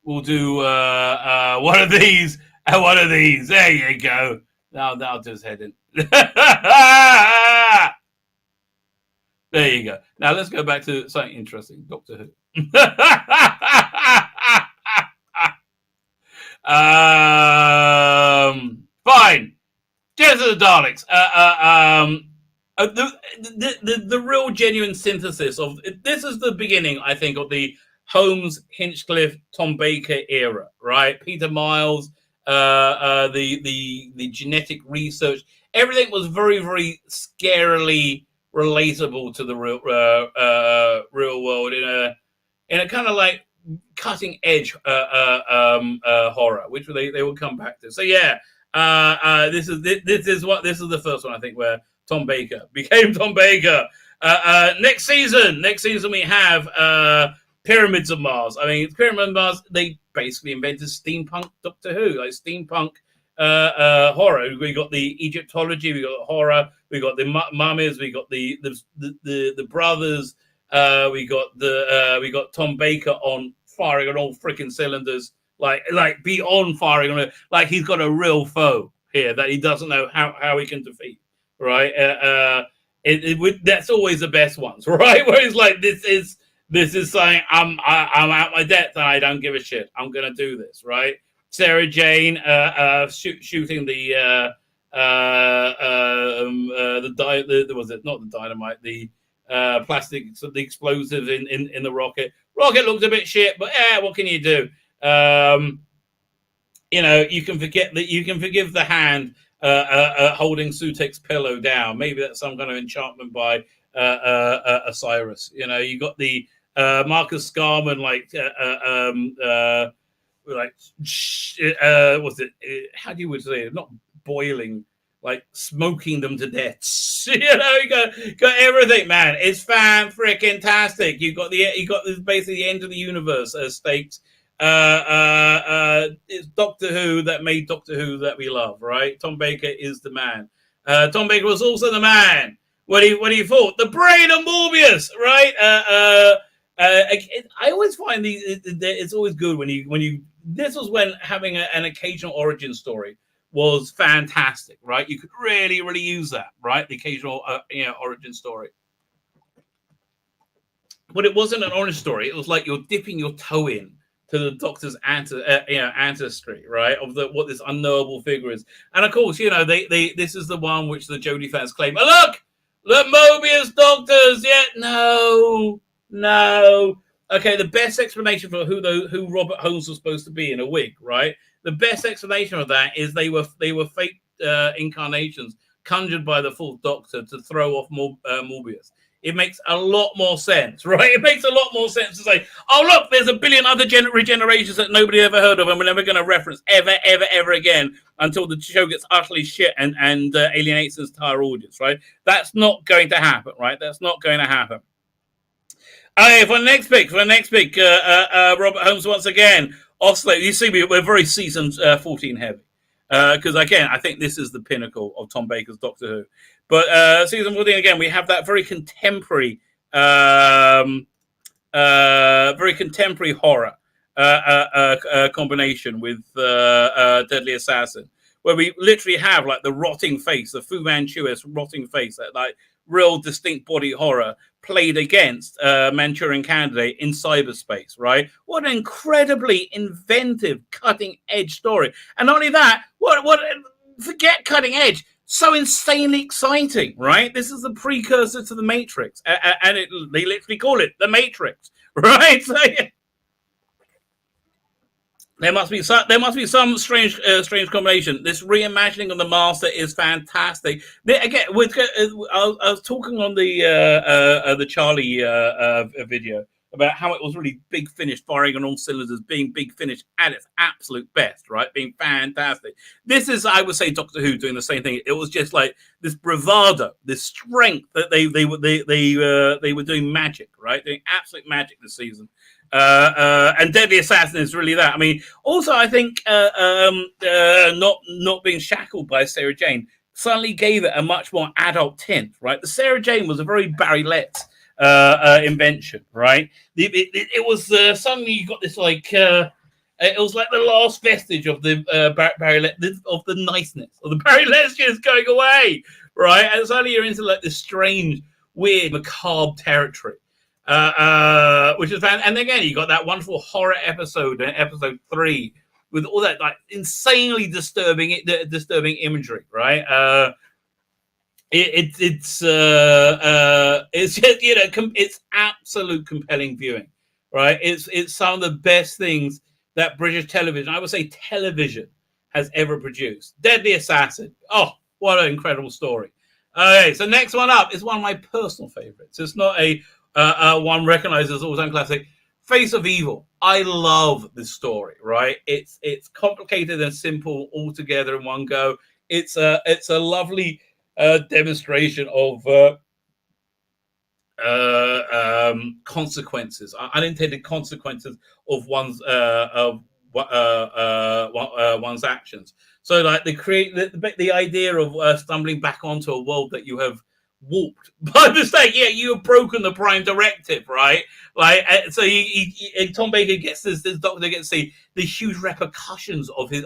We'll do one of these and one of these. There you go. That'll just head in. There you go. Now let's go back to something interesting. Doctor Who. Fine. Death of the Daleks. The real genuine synthesis of this is the beginning, I think, of the Holmes, Hinchcliffe, Tom Baker era, right? Peter Miles, the genetic research, everything was very, very scarily relatable to the real world in a kind of like cutting edge horror, which they will come back to. So yeah, this is the first one I think where Tom Baker became Tom Baker. Next season we have Pyramids of Mars. I mean, Pyramids of Mars, they basically invented steampunk Doctor Who, like steampunk horror. We got the Egyptology, we got horror, we got the mummies, we got the brothers, we got Tom Baker on firing on all freaking cylinders, like beyond firing on it, like he's got a real foe here that he doesn't know how he can defeat, right? That's always the best ones, right? Where he's like, this is saying I'm out my depth and I don't give a shit. I'm gonna do this, right? Sarah Jane shooting the was it not the dynamite, the plastic, the explosives in the rocket. Rocket looked a bit shit, but what can you do? You can forgive the hand holding Sutek's pillow down. Maybe that's some kind of enchantment by Osiris. You got the Marcus Scarman was it? How do you would say it? Not boiling, like smoking them to death. You got everything, man. It's fan freaking tastic. You got this basically the end of the universe stakes. It's Doctor Who that made Doctor Who that we love, right? Tom Baker is the man. Tom Baker was also the man when he fought the brain of Morbius, right? I always find it's always good when you. This was when having an occasional origin story was fantastic, right? You could really use that, right? The occasional origin story. But it wasn't an origin story. It was like you're dipping your toe in to the Doctor's ancestry, right? Of what this unknowable figure is. And of course, this is the one which the Jodie fans claim. Oh, look, Mobius Doctors. Yeah, no. Okay, the best explanation for who Robert Holmes was supposed to be in a wig, right? The best explanation of that is they were fake incarnations conjured by the Fourth Doctor to throw off Morbius. It makes a lot more sense, right? It makes a lot more sense to say, oh, look, there's a billion other regenerations that nobody ever heard of and we're never going to reference ever again until the show gets utterly shit and alienates its entire audience, right? That's not going to happen, right? That's not going to happen. Okay, for the next pick, Robert Holmes once again. Oslo, you see, we're very season 14 heavy. Because, again, I think this is the pinnacle of Tom Baker's Doctor Who. But season 14, again, we have that very contemporary horror combination with Deadly Assassin, where we literally have, like, the rotting face, the Fu Manchu's rotting face, that, like, real distinct body horror played against Manchurian Candidate in cyberspace, right? What an incredibly inventive, cutting-edge story. And not only that, forget cutting edge, so insanely exciting, right? This is the precursor to The Matrix, and they literally call it The Matrix, right? So, yeah. There must be some strange combination. This reimagining of the Master is fantastic. Again, I was talking on the Charlie video about how it was really Big Finish, firing on all cylinders, being Big Finish at its absolute best, right? Being fantastic. This is, I would say, Doctor Who doing the same thing. It was just like this bravado, this strength that they were doing magic, right? Doing absolute magic this season. And Deadly Assassin is really that. I mean, also I think not being shackled by Sarah Jane suddenly gave it a much more adult tint, right? The Sarah Jane was a very Barry Letts invention, right? It was suddenly you got this like it was like the last vestige of the Barry Letts, of the niceness of the Barry Letts just going away, right? And suddenly you're into like this strange, weird, macabre territory. Which is fan, and again you got that wonderful horror episode, episode 3, with all that like insanely disturbing imagery, right? It's just it's absolute compelling viewing, right? It's some of the best things that British television, I would say television, has ever produced. Deadly Assassin. Oh, what an incredible story. Okay, so next one up is one of my personal favorites. It's not a one recognized as all-time classic, Face of Evil. I love this story, right? It's complicated and simple all together in one go. It's a lovely demonstration of consequences, unintended consequences of one's actions. So, like, they create the idea of stumbling back onto a world that you have warped by mistake. Yeah, you have broken the Prime Directive, right? Like, so and Tom Baker gets this Doctor gets to see the huge repercussions of his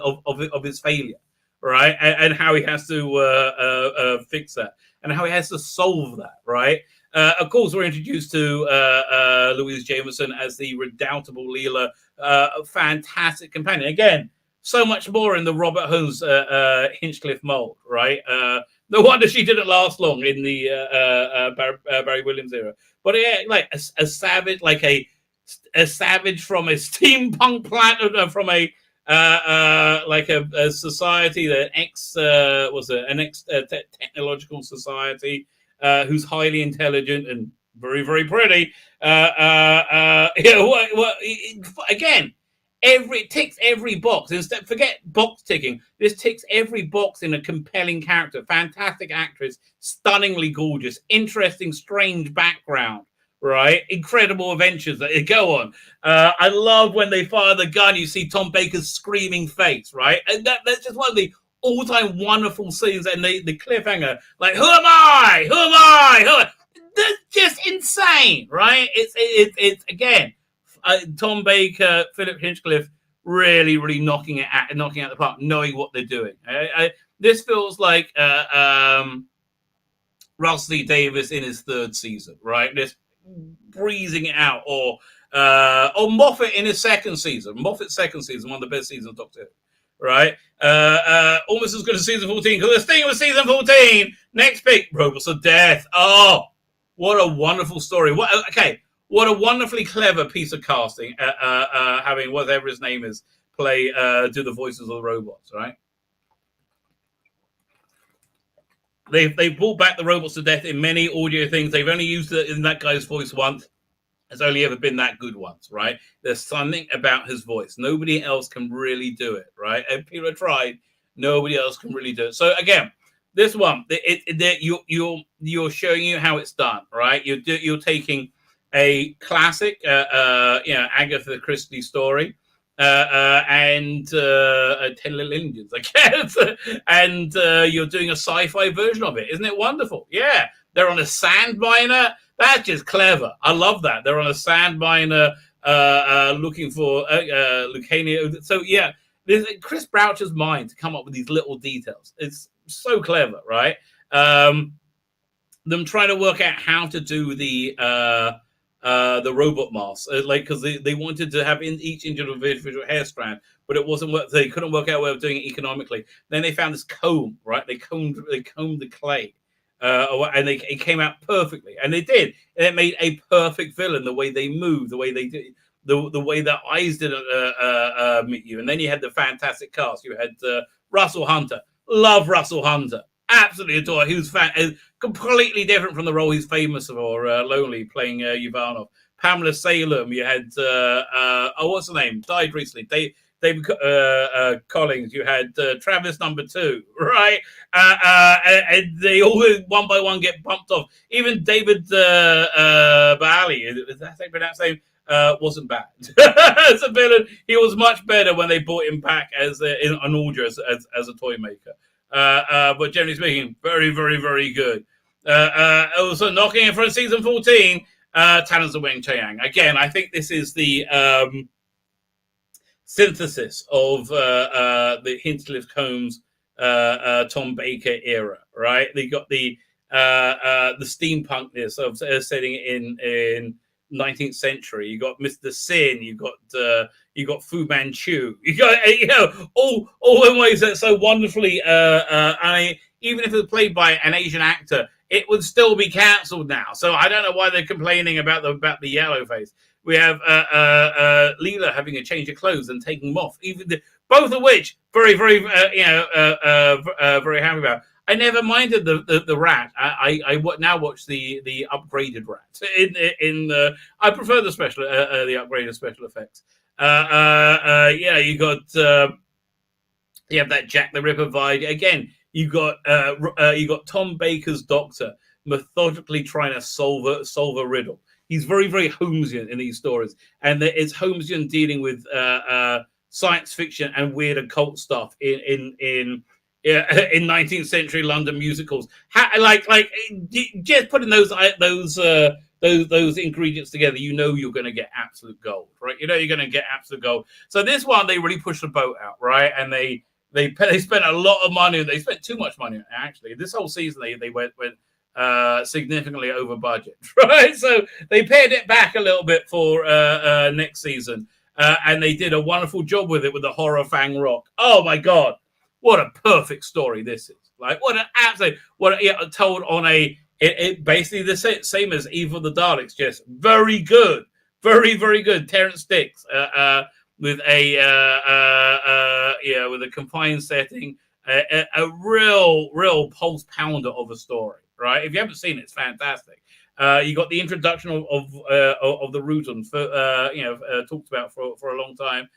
failure, right? And how he has to fix that, and how he has to solve that, right? Of course, we're introduced to Louise Jameson as the redoubtable Leela, fantastic companion. Again, so much more in the Robert Holmes Hinchcliffe mold, right? No wonder she didn't last long in the Barry Williams era. But yeah, like a savage, like a savage from a steampunk planet, from a society that technological society, who's highly intelligent and very, very pretty. Again, it ticks every box. Instead, forget box ticking. This ticks every box in a compelling character. Fantastic actress, stunningly gorgeous, interesting, strange background, right? Incredible adventures that they go on. I love when they fire the gun, you see Tom Baker's screaming face, right? And that's just one of the all-time wonderful scenes. And the cliffhanger, like, who am I? Who am I? That's just insane, right? It's again, Tom Baker, Philip Hinchcliffe, really knocking it out the park, knowing what they're doing. This feels like Russell T Davies in his third season, right? Just breezing it out, or Moffat in his second season. Moffat's second season, one of the best seasons of Doctor Who, right? Almost as good as season 14, because the thing with season 14, next pick, Robots of Death. Oh, what a wonderful story. What a wonderfully clever piece of casting, having whatever his name is do the voices of the robots, right? They've brought back the Robots to Death in many audio things. They've only used it in that guy's voice once. It's only ever been that good once, right? There's something about his voice. Nobody else can really do it, right? And people have tried. Nobody else can really do it. So again, this one, you're showing you how it's done, right? You're taking a classic, Agatha Christie story, and 10 Little Indians, I guess, and you're doing a sci-fi version of it. Isn't it wonderful? Yeah, they're on a sand miner. That's just clever. I love that. They're on a sand miner looking for Lucania. So yeah, there's Chris Boucher's mind to come up with these little details. It's so clever, right? Them trying to work out how to do the robot masks, because they wanted to have in each individual hair strand, but it wasn't work. They couldn't work out a way of doing it economically. Then they found this comb, right? They combed the clay, and it came out perfectly, and they did. And it made a perfect villain. The way they moved, the way they did, the way their eyes didn't meet you. And then you had the fantastic cast. You had Russell Hunter. Love Russell Hunter. Absolutely adore. He was completely different from the role he's famous for, Lonely, playing Ivanov. Pamela Salem. You had what's the name? Died recently. David Collins. You had Travis number 2, right? And they all one by one get bumped off. Even David Baali, is that how you pronounce his name? Wasn't bad. As a villain, he was much better when they brought him back as an audio as a toy maker. But generally speaking, very, very, very good. Also knocking in for season 14, Talons of Weng Chiang. Again, I think this is the synthesis of the Hinchcliffe Combs, Tom Baker era, right? They got the steampunkness of setting in 19th century. You got Mr. Sin. You got Fu Manchu. You got all in ways that so wonderfully. Even if it was played by an Asian actor, it would still be cancelled now. So I don't know why they're complaining about the yellow face. We have Leela having a change of clothes and taking them off. Both of which very very very happy about. I never minded the rat. I now watch the upgraded rat. I prefer the upgraded special effects. You got you have that Jack the Ripper vibe again. You got Tom Baker's Doctor methodically trying to solve a riddle. He's very very Holmesian in these stories, and it's Holmesian dealing with science fiction and weird occult stuff in 19th century London musicals. Just putting those ingredients together, you're going to get absolute gold, right? You're going to get absolute gold. So this one, they really pushed the boat out, right? And they spent a lot of money. They spent too much money, actually. This whole season, they went significantly over budget, right? So they pared it back a little bit for next season, and they did a wonderful job with it with the horror Fang Rock. Oh my God. What a perfect story this is! Like, what an absolute told on it basically the same as Evil of the Daleks, just very good, very very good. Terrence Dicks with a confined setting, a real pulse pounder of a story, right? If you haven't seen it, it's fantastic. You got the introduction of the Rutons, talked about for a long time.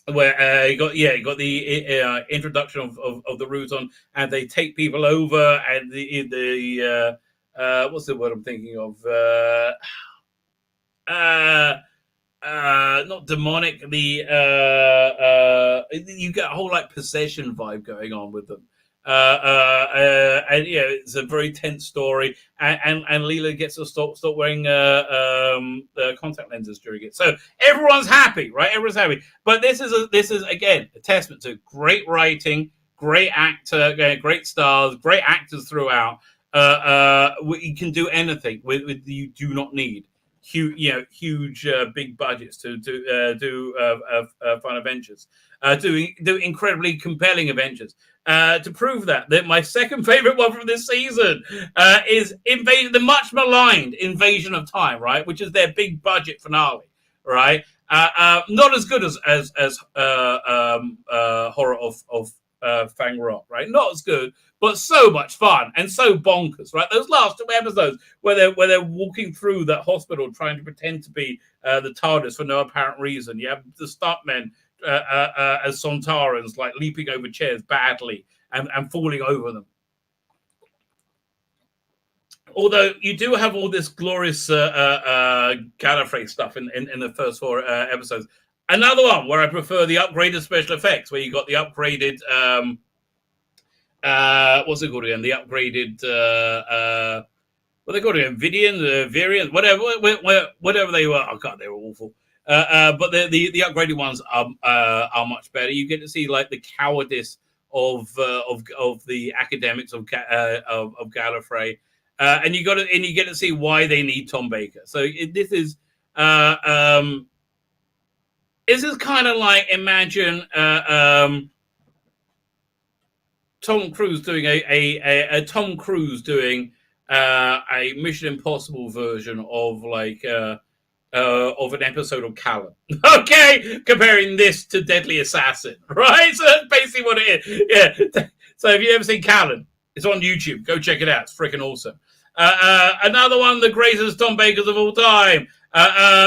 Where you got the introduction of the Ruton, and they take people over, and what's the word I'm thinking of? Not demonic. You get a whole like possession vibe going on with them. And yeah, it's a very tense story, and Leela gets to stop wearing contact lenses during it. So everyone's happy, right? Everyone's happy. But this is again a testament to great writing, great actor, great stars, great actors throughout. You can do anything with you do not need huge big budgets to do fun adventures, do incredibly compelling adventures. To prove that my second favorite one from this season is the much maligned Invasion of Time, right, which is their big budget finale, right? Not as good as Horror of Fang Rock, right? Not as good, but so much fun and so bonkers, right? Those last 2 episodes where they're walking through that hospital trying to pretend to be the TARDIS for no apparent reason. You have the stuntmen as Sontarans, like leaping over chairs badly and falling over them. Although you do have all this glorious Gallifrey stuff in the first 4 episodes. Another one where I prefer the upgraded special effects, where you got the upgraded what's it called again? The upgraded what they called again? Variant, whatever they were. Oh god, they were awful. But the upgraded ones are much better. You get to see like the cowardice of the academics of Gallifrey, and you get to see why they need Tom Baker. So this is kind of like, imagine Tom Cruise doing a Tom Cruise doing a Mission Impossible version of like of an episode of Callan. Okay, comparing this to Deadly Assassin, right? So that's basically what it is. Yeah. So if you've ever seen Callan, it's on YouTube. Go check it out. It's freaking awesome. Another one of the greatest Tom Bakers of all time.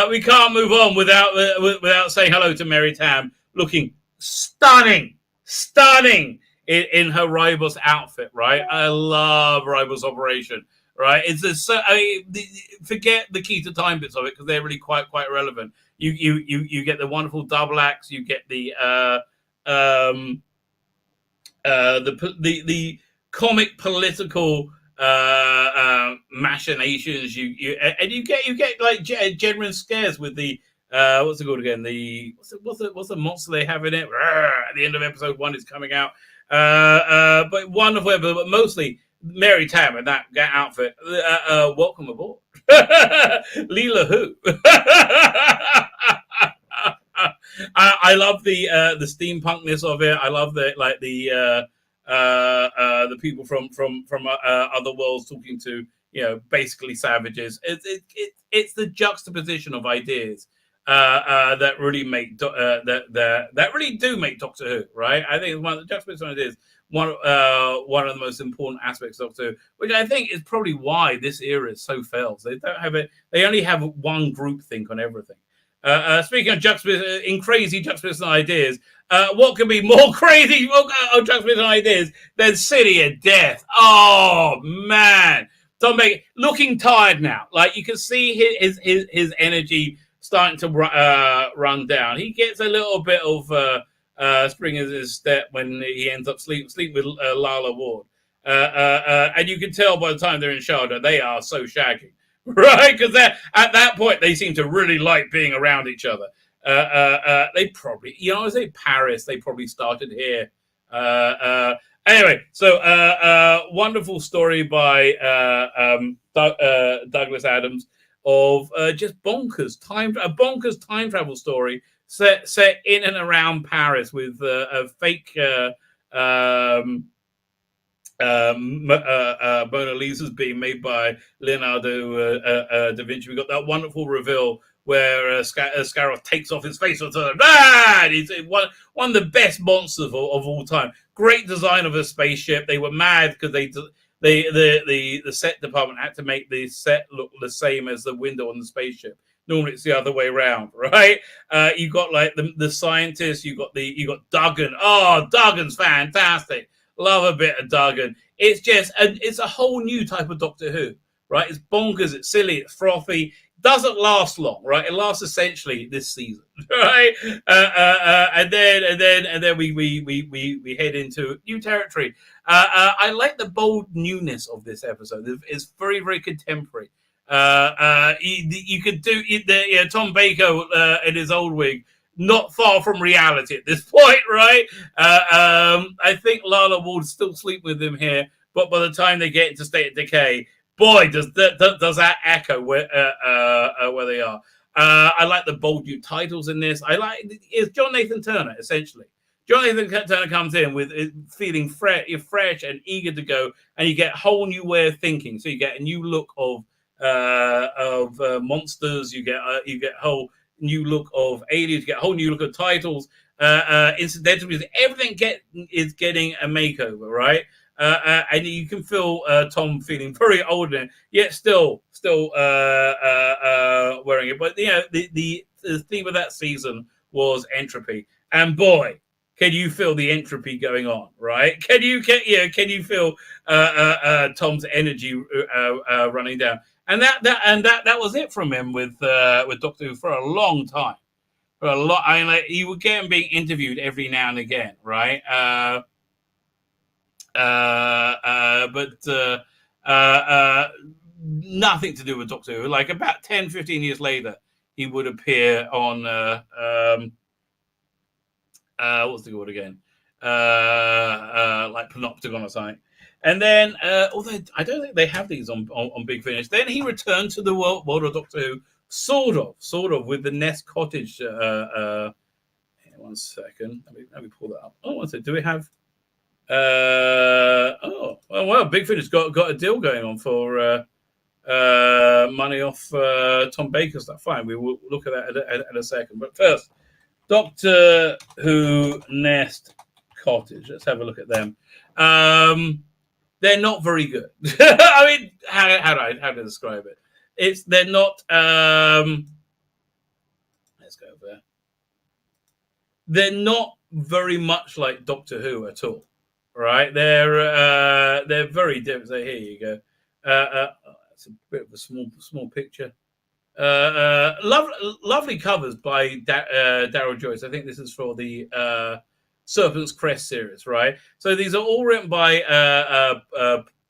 We can't move on without saying hello to Mary Tam, looking stunning in her Ribos outfit, right? I love Ribos Operation, right? Forget the key to time bits of it because they're really quite relevant. You get the wonderful double acts. You get the comic political machinations. You get like genuine scares with the what's it called again? What's the monster they have in it? At the end of episode 1 is coming out. But wonderful episode, but mostly Mary Tam in that outfit. Welcome aboard, Leela Who. I love the steampunkness of it. I love the people from other worlds talking to basically savages. It's the juxtaposition of ideas that really make that really do make Doctor Who, right? I think one of the juxtaposition ideas one of the most important aspects of Doctor Who, which I think is probably why this era is so fails. They don't have it. They only have one group think on everything. Speaking of crazy juxtaposition ideas, what can be more crazy juxtaposition ideas than City of Death? Oh man, Tom Baker looking tired now. Like you can see his energy starting to run down. He gets a little bit of spring in his step when he ends up sleep with Lala Ward, and you can tell by the time they're in Sharda they are so shaggy. Right, because at that point they seem to really like being around each other. They probably, I say Paris. They probably started here. Anyway, so wonderful story by Douglas Adams of just a bonkers time travel story set in and around Paris with a fake. Mona Lisa's being made by Leonardo da Vinci. We got that wonderful reveal where Scaroth takes off his face and he's one of the best monsters of all time. Great design of a spaceship. They were mad because the set department had to make the set look the same as the window on the spaceship. Normally it's the other way around, right? You got like the scientists. You got Duggan. Oh, Duggan's fantastic. Love a bit of Duggan. It's just it's a whole new type of Doctor Who, right? It's bonkers, it's silly, it's frothy. Doesn't last long, right? It lasts essentially this season, right? And then we head into new territory. I like the bold newness of this episode. It's very, very contemporary. You could do Tom Baker in his old wig, not far from reality at this point, right? I think Lala will still sleep with him here, but by the time they get into State of Decay, boy, does that echo where they are. I like the bold new titles in this. It's John Nathan Turner, essentially. John Nathan Turner comes in with feeling fresh and eager to go, and you get a whole new way of thinking. So you get a new look of monsters. You get a whole new look of aliens. You get a whole new look of titles. Incidentally, everything is getting a makeover, right? And you can feel Tom feeling very old, yet still wearing it. But the theme of that season was entropy, and boy, can you feel the entropy going on, right? Can you feel Tom's energy running down? And that was it from him with Doctor Who for a long time, for a lot. I mean, like, you would get him being interviewed every now and again, right? But nothing to do with Doctor Who. Like about 10, 15 years later, he would appear on what's the word again? Like Panopticon or something. And then, although I don't think they have these on Big Finish, then he returned to the world of Doctor Who, sort of, with the Nest Cottage. One second, let me pull that up. Oh, one second. Do we have? Well, Big Finish got a deal going on for money off Tom Baker stuff. Fine, we will look at that at a second. But first, Doctor Who Nest Cottage. Let's have a look at them. They're not very good. I mean, how to describe it? They're not. Let's go over there. They're not very much like Doctor Who at all. Right, they're very different. So here you go. It's a bit of a small picture. Lovely covers by Darryl Joyce. I think this is for the Serpent's Crest series, right? So these are all written by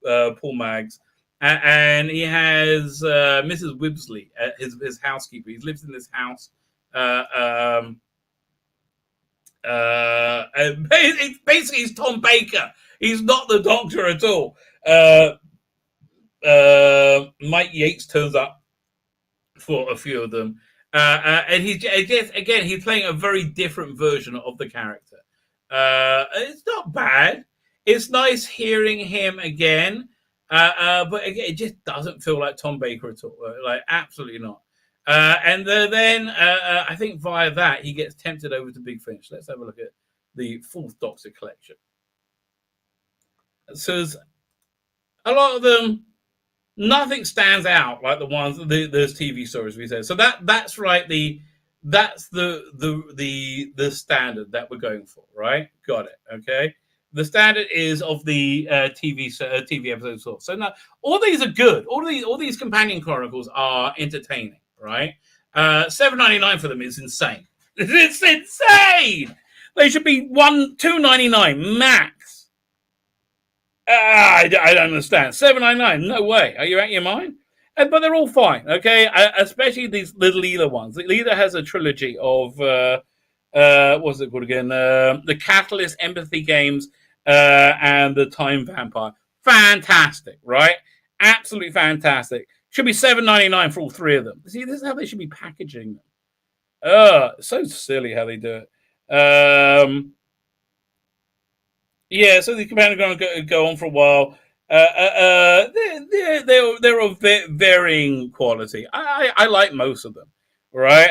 Paul Maggs, and he has Mrs. Wibsley, his housekeeper. He lives in this house. Basically, he's Tom Baker. He's not the Doctor at all. Mike Yates turns up for a few of them, and he's playing a very different version of the character. It's not bad. It's nice hearing him again, but again, it just doesn't feel like Tom Baker at all. Like, absolutely not. And then I think via that he gets tempted over to Big Finish. Let's have a look at the Fourth Doctor collection. So a lot of them, nothing stands out like the ones those TV stories we said. So that's right. That's the standard that we're going for, right? Got it. Okay. The standard is of the TV episode source. So now all these are good. All these companion chronicles are entertaining. Right, $7.99 for them is insane. It's insane. They should be $2.99 max. I don't understand. $7.99, no way. Are you out of your mind? But they're all fine, okay. Especially these little Leela ones. Leela has a trilogy of what's it called again? The Catalyst, Empathy Games, and the Time Vampire. Fantastic, right? Absolutely fantastic. Should be $7.99 for all three of them. See, this is how they should be packaging them. So silly how they do it. Yeah, so the companion are going to go on for a while. They're of varying quality. I like most of them, right?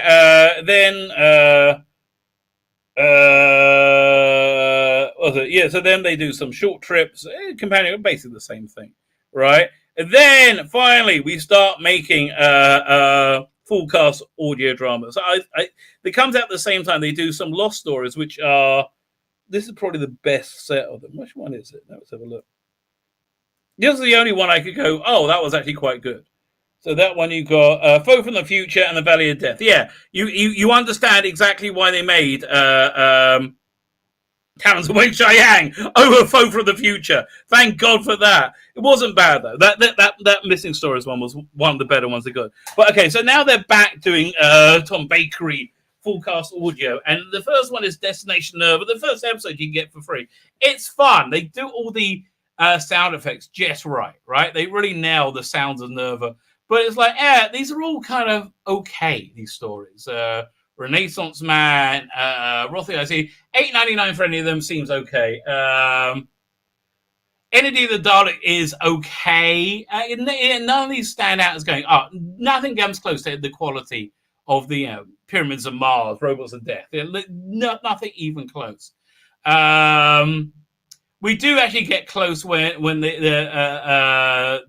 So then they do some short trips. Companion, basically the same thing, right? And then finally we start making full cast audio dramas. So it comes out at the same time. They do some Lost Stories, which are, this is probably the best set of them. Which one is it? Let's have a look. This is the only one I could go, oh, that was actually quite good. So that one you got Foe from the Future and the Valley of Death. Yeah, you understand exactly why they made Talons of Wing Chiang over Foe from the Future. Thank God for that. It wasn't bad though. That Missing Stories one was one of the better ones they got. But okay, so now they're back doing Tom Bakery full cast audio, and the first one is Destination Nerva. The first episode you can get for free. It's fun. They do all the sound effects just right? They really nail the sounds of Nerva. But it's like, these are all kind of okay, these stories. Renaissance Man, Rothy, I see. $8.99 for any of them seems okay. Entity of the Dalek is okay. None of these stand out as going, nothing comes close to the quality of the Pyramids of Mars, Robots of Death. Nothing even close. We do actually get close when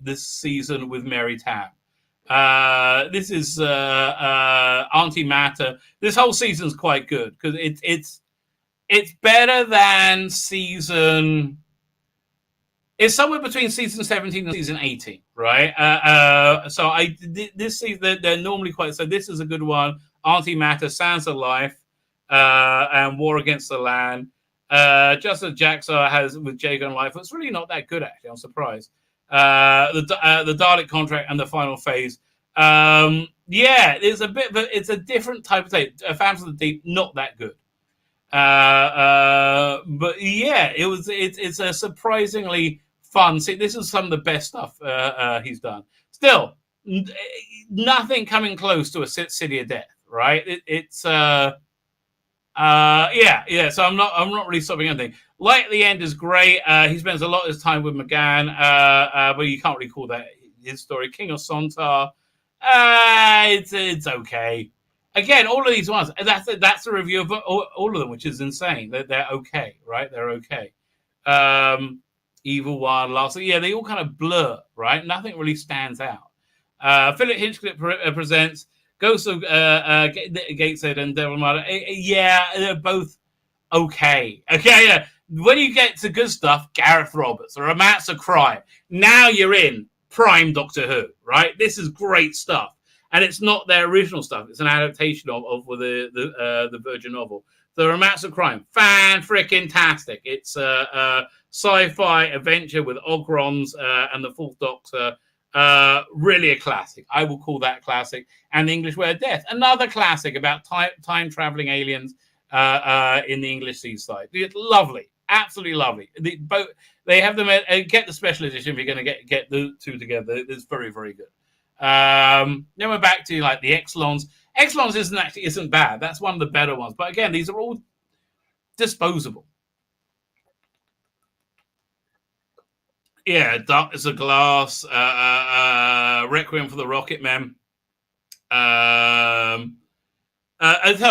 this season with Mary Tab. This is Auntie Matter. This whole season's quite good because it's better than season. It's somewhere between season 17 and season 18, right? So this season they're normally quite. So this is a good one. Auntie Matter, Sands of Life, and War Against the Land. Just as Jaxar has with Jago and Life, it's really not that good actually. I'm surprised. The Dalek Contract and the Final Phase. It's a bit, but it's a different type of tape. Phantoms of the Deep, not that good. But yeah, it's a surprisingly fun. See, this is some of the best stuff he's done. Still, nothing coming close to a City of Death, right? So I'm not really stopping anything. Light at the End is great. He spends a lot of his time with McGann, but you can't really call that his story. King of Sontar, it's okay. Again, all of these ones, that's a review of all of them, which is insane. They're okay, right? They're okay. Evil One, lastly, they all kind of blur, right? Nothing really stands out. Philip Hinchcliffe presents Ghosts of Gateshead and Devil Mother. They're both okay. Okay, when you get to good stuff, Gareth Roberts, or Romance of Crime, now you're in prime Doctor Who, right? This is great stuff. And it's not their original stuff. It's an adaptation of the Virgin novel. The Romance of Crime, fan-frickin-tastic. It's a sci-fi adventure with Ogrons and the Fourth Doctor. Really a classic. I will call that classic. And The English Way of Death, another classic about time-traveling aliens in the English seaside. It's lovely. Absolutely lovely. They have them get the special edition if you're going to get the two together. It's very, very good. Then we're back to like the Exlons. Exlons isn't bad. That's one of the better ones. But again, these are all disposable. Yeah, Darkness of Glass, Requiem for the Rocket Men. So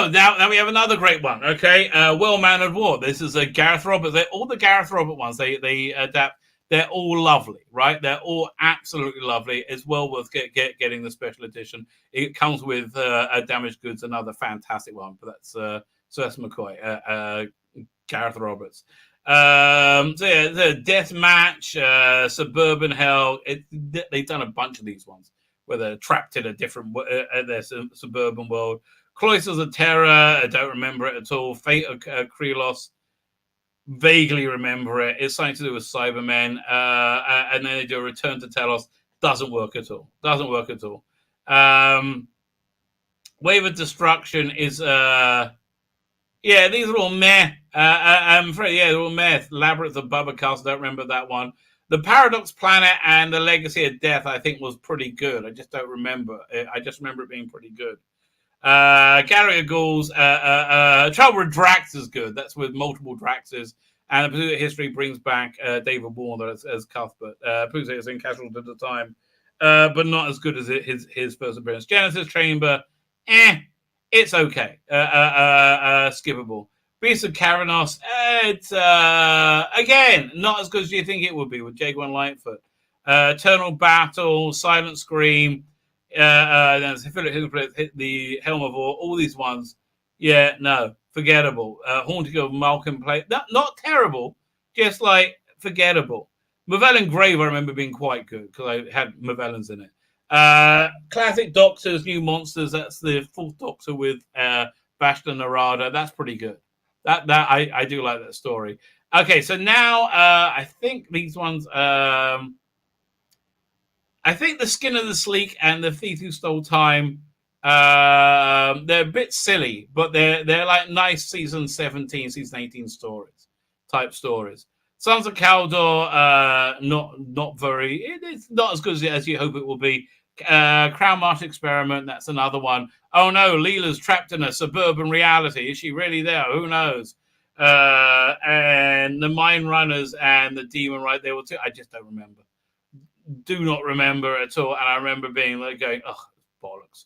now we have another great one. Okay, Well-Mannered War. This is a Gareth Roberts. All the Gareth Robert ones they adapt. They're all lovely, right? They're all absolutely lovely. It's well worth getting the special edition. It comes with Damaged Goods, another fantastic one. But that's Sir McCoy, Gareth Roberts. The Death Match, Suburban Hell. They've done a bunch of these ones where they're trapped in a different their suburban world. Cloisters of Terror. I don't remember it at all. Fate of Krelos. Vaguely remember it. It's something to do with Cybermen, and then they do a Return to Telos. Doesn't work at all. Wave of Destruction is these are all meh. I'm afraid, they're all meh. Labyrinth of Bubba Castle, don't remember that one. The Paradox Planet and the Legacy of Death, I think, was pretty good. I just don't remember. I just remember it being pretty good. Gallery of Ghouls, Trouble with Drax is good. That's with multiple Draxes. And the Pursuit of History brings back David Warner as Cuthbert. Pursuit is in Casualty at the time, but not as good as his first appearance. Genesis Chamber, it's okay. Skippable. Beast of Karanos, it's again not as good as you think it would be with Jago and Lightfoot. Eternal Battle, Silent Scream. Philip Hinchcliffe hit the Helm of all these ones. Forgettable. Haunting of Malcolm Place. Not terrible, just like forgettable. Mavellan Grave, I remember being quite good because I had Mavellans in it. Classic Doctors, New Monsters. That's the fourth Doctor with Bashta Narada. That's pretty good. I do like that story. Okay, so now I think these ones. I think The Skin of the Sleek and The Thief Who Stole Time. They're a bit silly, but they're like nice season 17, season 18 type stories. Sons of Kaldor, not very. It's not as good as you hope it will be. Crown March Experiment, that's another one. Oh no, Leela's trapped in a suburban reality. Is she really there? Who knows? And the Mind Runners and the Demon Right there were too. I just don't remember. Do not remember at all. And I remember being like going, oh, bollocks.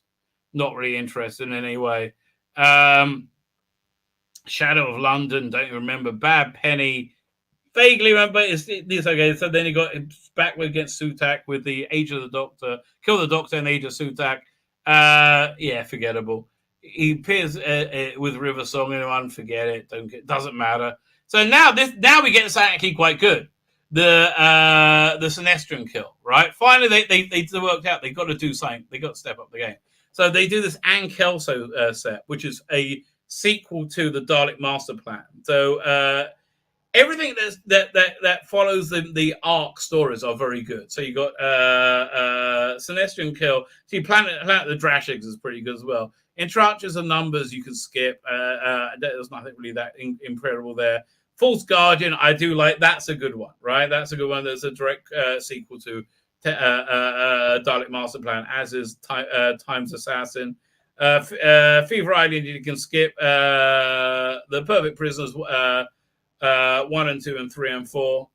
Not really interested in any way. Shadow of London, don't you remember? Bad Penny. Vaguely remember it's okay. So then he got back against Sutak with the Age of the Doctor, Kill the Doctor and Age of Sutak. Yeah, forgettable. He appears with River Song. Anyone forget it? Doesn't matter. So now we get something actually quite good. The Sinestron kill, right? Finally, they worked out. They got to do something. They got to step up the game. So they do this Ann Kelso set, which is a sequel to the Dalek Master Plan. So. Everything that follows the arc stories are very good. So you got Sinestron Kill. See, Planet the Drashigs is pretty good as well. In tranches of numbers, you can skip. There's nothing really that incredible there. False Guardian, I do like. That's a good one, right? That's a good one. There's a direct sequel to Dalek Master Plan, as is Time's Assassin. Fever Island, you can skip. The Perfect Prisoners. 1 and 2 and 3 and 4.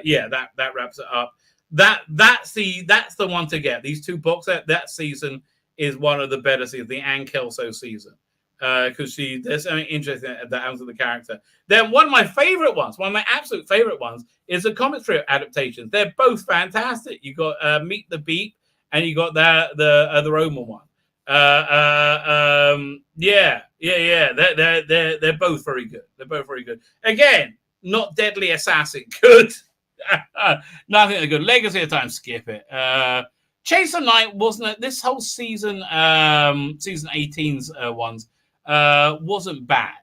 Yeah, that wraps it up. That's the one to get. These two books that season is one of the better seasons, the Ann Kelso season, because there's something interesting that happens with the character. Then one of my absolute favorite ones is the comic strip adaptations. They're both fantastic. You got Meet the Beep and you got the Roman one. Yeah. They're both very good. They're both very good. Again, not Deadly Assassin. Good. Nothing good. Legacy of Time. Skip it. Chaser Knight wasn't this whole season. Season 18's ones wasn't bad.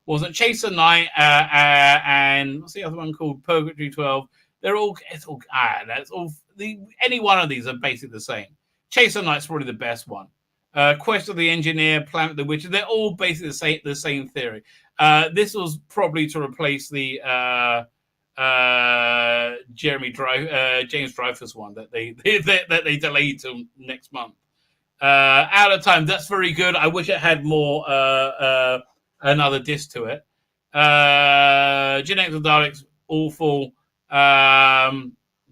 Wasn't Chaser Knight and what's the other one called? Purgatory 12. They're all. It's all. That's all. Any one of these are basically the same. Chaser Knight's probably the best one. Quest of the Engineer, Planet of the Witcher, they're all basically the same theory. This was probably to replace the James Dreyfus one that they delayed till next month. Out of Time, that's very good. I wish it had more another disc to it. Genetics of Daleks, awful.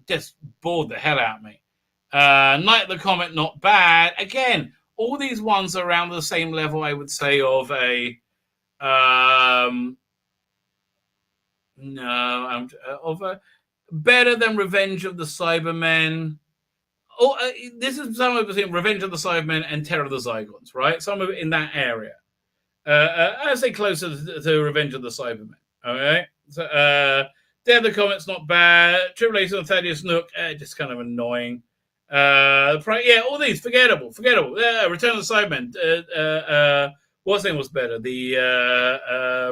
Just bored the hell out of me. Night of the Comet, not bad. Again, all these ones are around the same level, I would say, of a better than Revenge of the Cybermen. This is somewhere between Revenge of the Cybermen and Terror of the Zygons, right? Somewhere in that area. I'd say closer to Revenge of the Cybermen. Okay, so Dead of the Comet's not bad. Tribulation of Thaddeus Nook, just kind of annoying. All these forgettable. Return of the Cybermen. What's name was better? The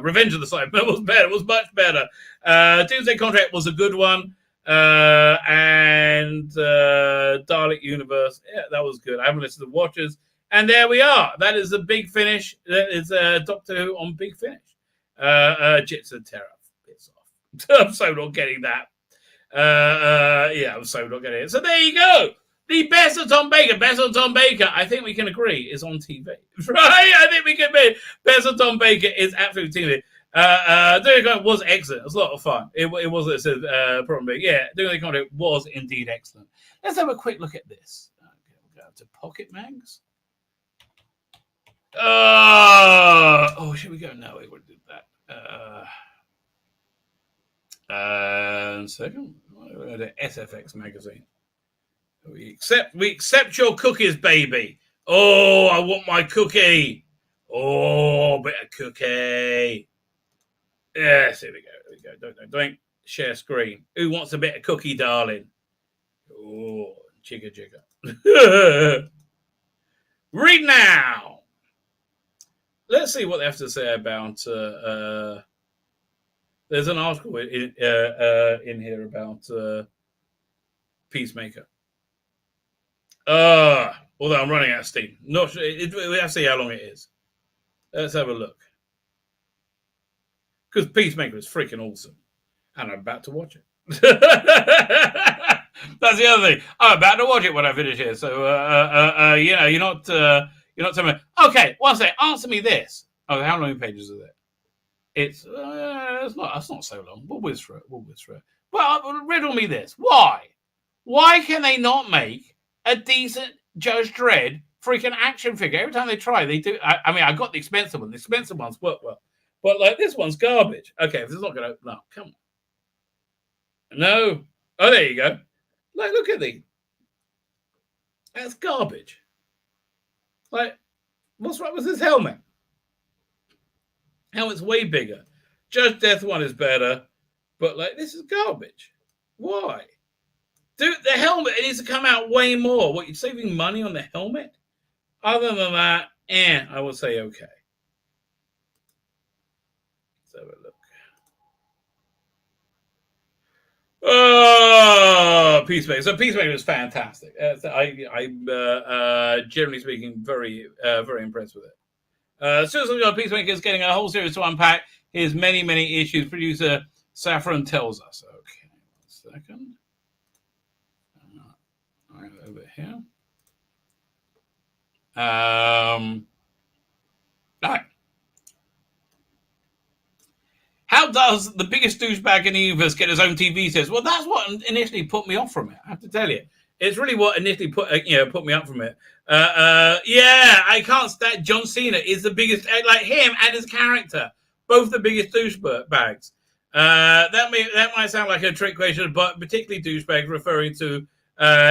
Revenge of the Cybermen was better. Was much better. Doomsday Contract was a good one. And Dalek Universe, yeah, that was good. I haven't listened to Watchers, and there we are. That is the big finish. That is Doctor Who on Big Finish. Jits of Terror. It's off. I'm so not getting that. I'm so not getting it. So there you go. The Best of Tom Baker. Best of Tom Baker, I think we can agree, is on TV. Right? I think we can be. Best of Tom Baker is absolutely TV. Doing was excellent. It was a lot of fun. It was probably. Yeah, Doing the Content was indeed excellent. Let's have a quick look at this. Okay, we'll go to Pocket Mags. Should we go? No, we would do that. Second, we'll go to SFX magazine. We accept your cookies, baby. Oh, I want my cookie. Oh, bit of cookie. Yes, here we go. Don't. Share screen. Who wants a bit of cookie, darling? Oh, chigga jigga. Read now. Let's see what they have to say about. There's an article in here about Peacemaker. Although I'm running out of steam. Not sure. We have to see how long it is. Let's have a look. Because Peacemaker is freaking awesome. And I'm about to watch it. That's the other thing. I'm about to watch it when I finish here. So, you're not telling me, okay, one second, answer me this. Okay, how many pages is it? It's not so long. We'll whiz through it. Well, riddle me this. Why? Why can they not make a decent Judge Dredd freaking action figure? Every time they try, they do. I mean, I got the expensive one. The expensive ones work well. But, like, this one's garbage. Okay, if it's not going to... No, come on. No. Oh, there you go. Like, look at these. That's garbage. Like, what's wrong with this helmet? Helmet's way bigger. Judge Death one is better. But, like, this is garbage. Why? Dude, the helmet, it needs to come out way more. What, you're saving money on the helmet? Other than that, I would say okay. Let's have a look. Oh, Peacemaker. So Peacemaker is fantastic. I'm generally speaking, very impressed with it. Suicide Squad Peacemaker is getting a whole series to unpack his many, many issues. Producer Saffron tells us. Okay, 1 second. Right over here. All right. How does the biggest douchebag in the universe get his own TV series? Well, that's what initially put me off from it. I have to tell you, it's really what initially put me up from it. I can't stand. John Cena is the biggest, like him and his character, both the biggest douchebags. That might sound like a trick question, but particularly douchebag referring to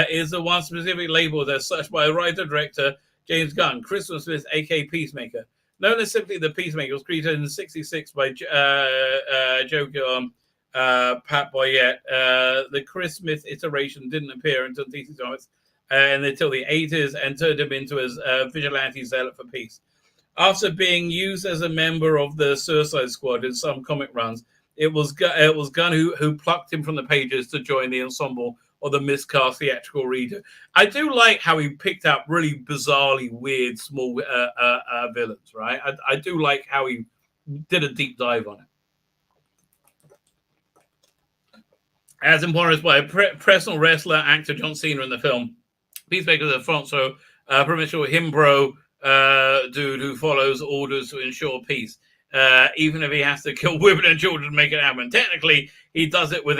is the one specifically labeled as such by writer-director James Gunn, Christmas Smith, aka Peacemaker. Known as simply the Peacemaker, was created in '66 by Joe Gilliam, Pat Boyette. The Chris Smith iteration didn't appear until DC Comics and until the '80s, and turned him into his vigilante zealot for peace. After being used as a member of the Suicide Squad in some comic runs, it was Gunn who plucked him from the pages to join the ensemble or the miscast theatrical reader. I do like how he picked up really bizarrely weird small villains, right? I do like how he did a deep dive on it. As important as by a professional wrestler, actor John Cena in the film, Peacemaker is a Franco provincial himbro dude who follows orders to ensure peace. Even if he has to kill women and children to make it happen. Technically, he does it with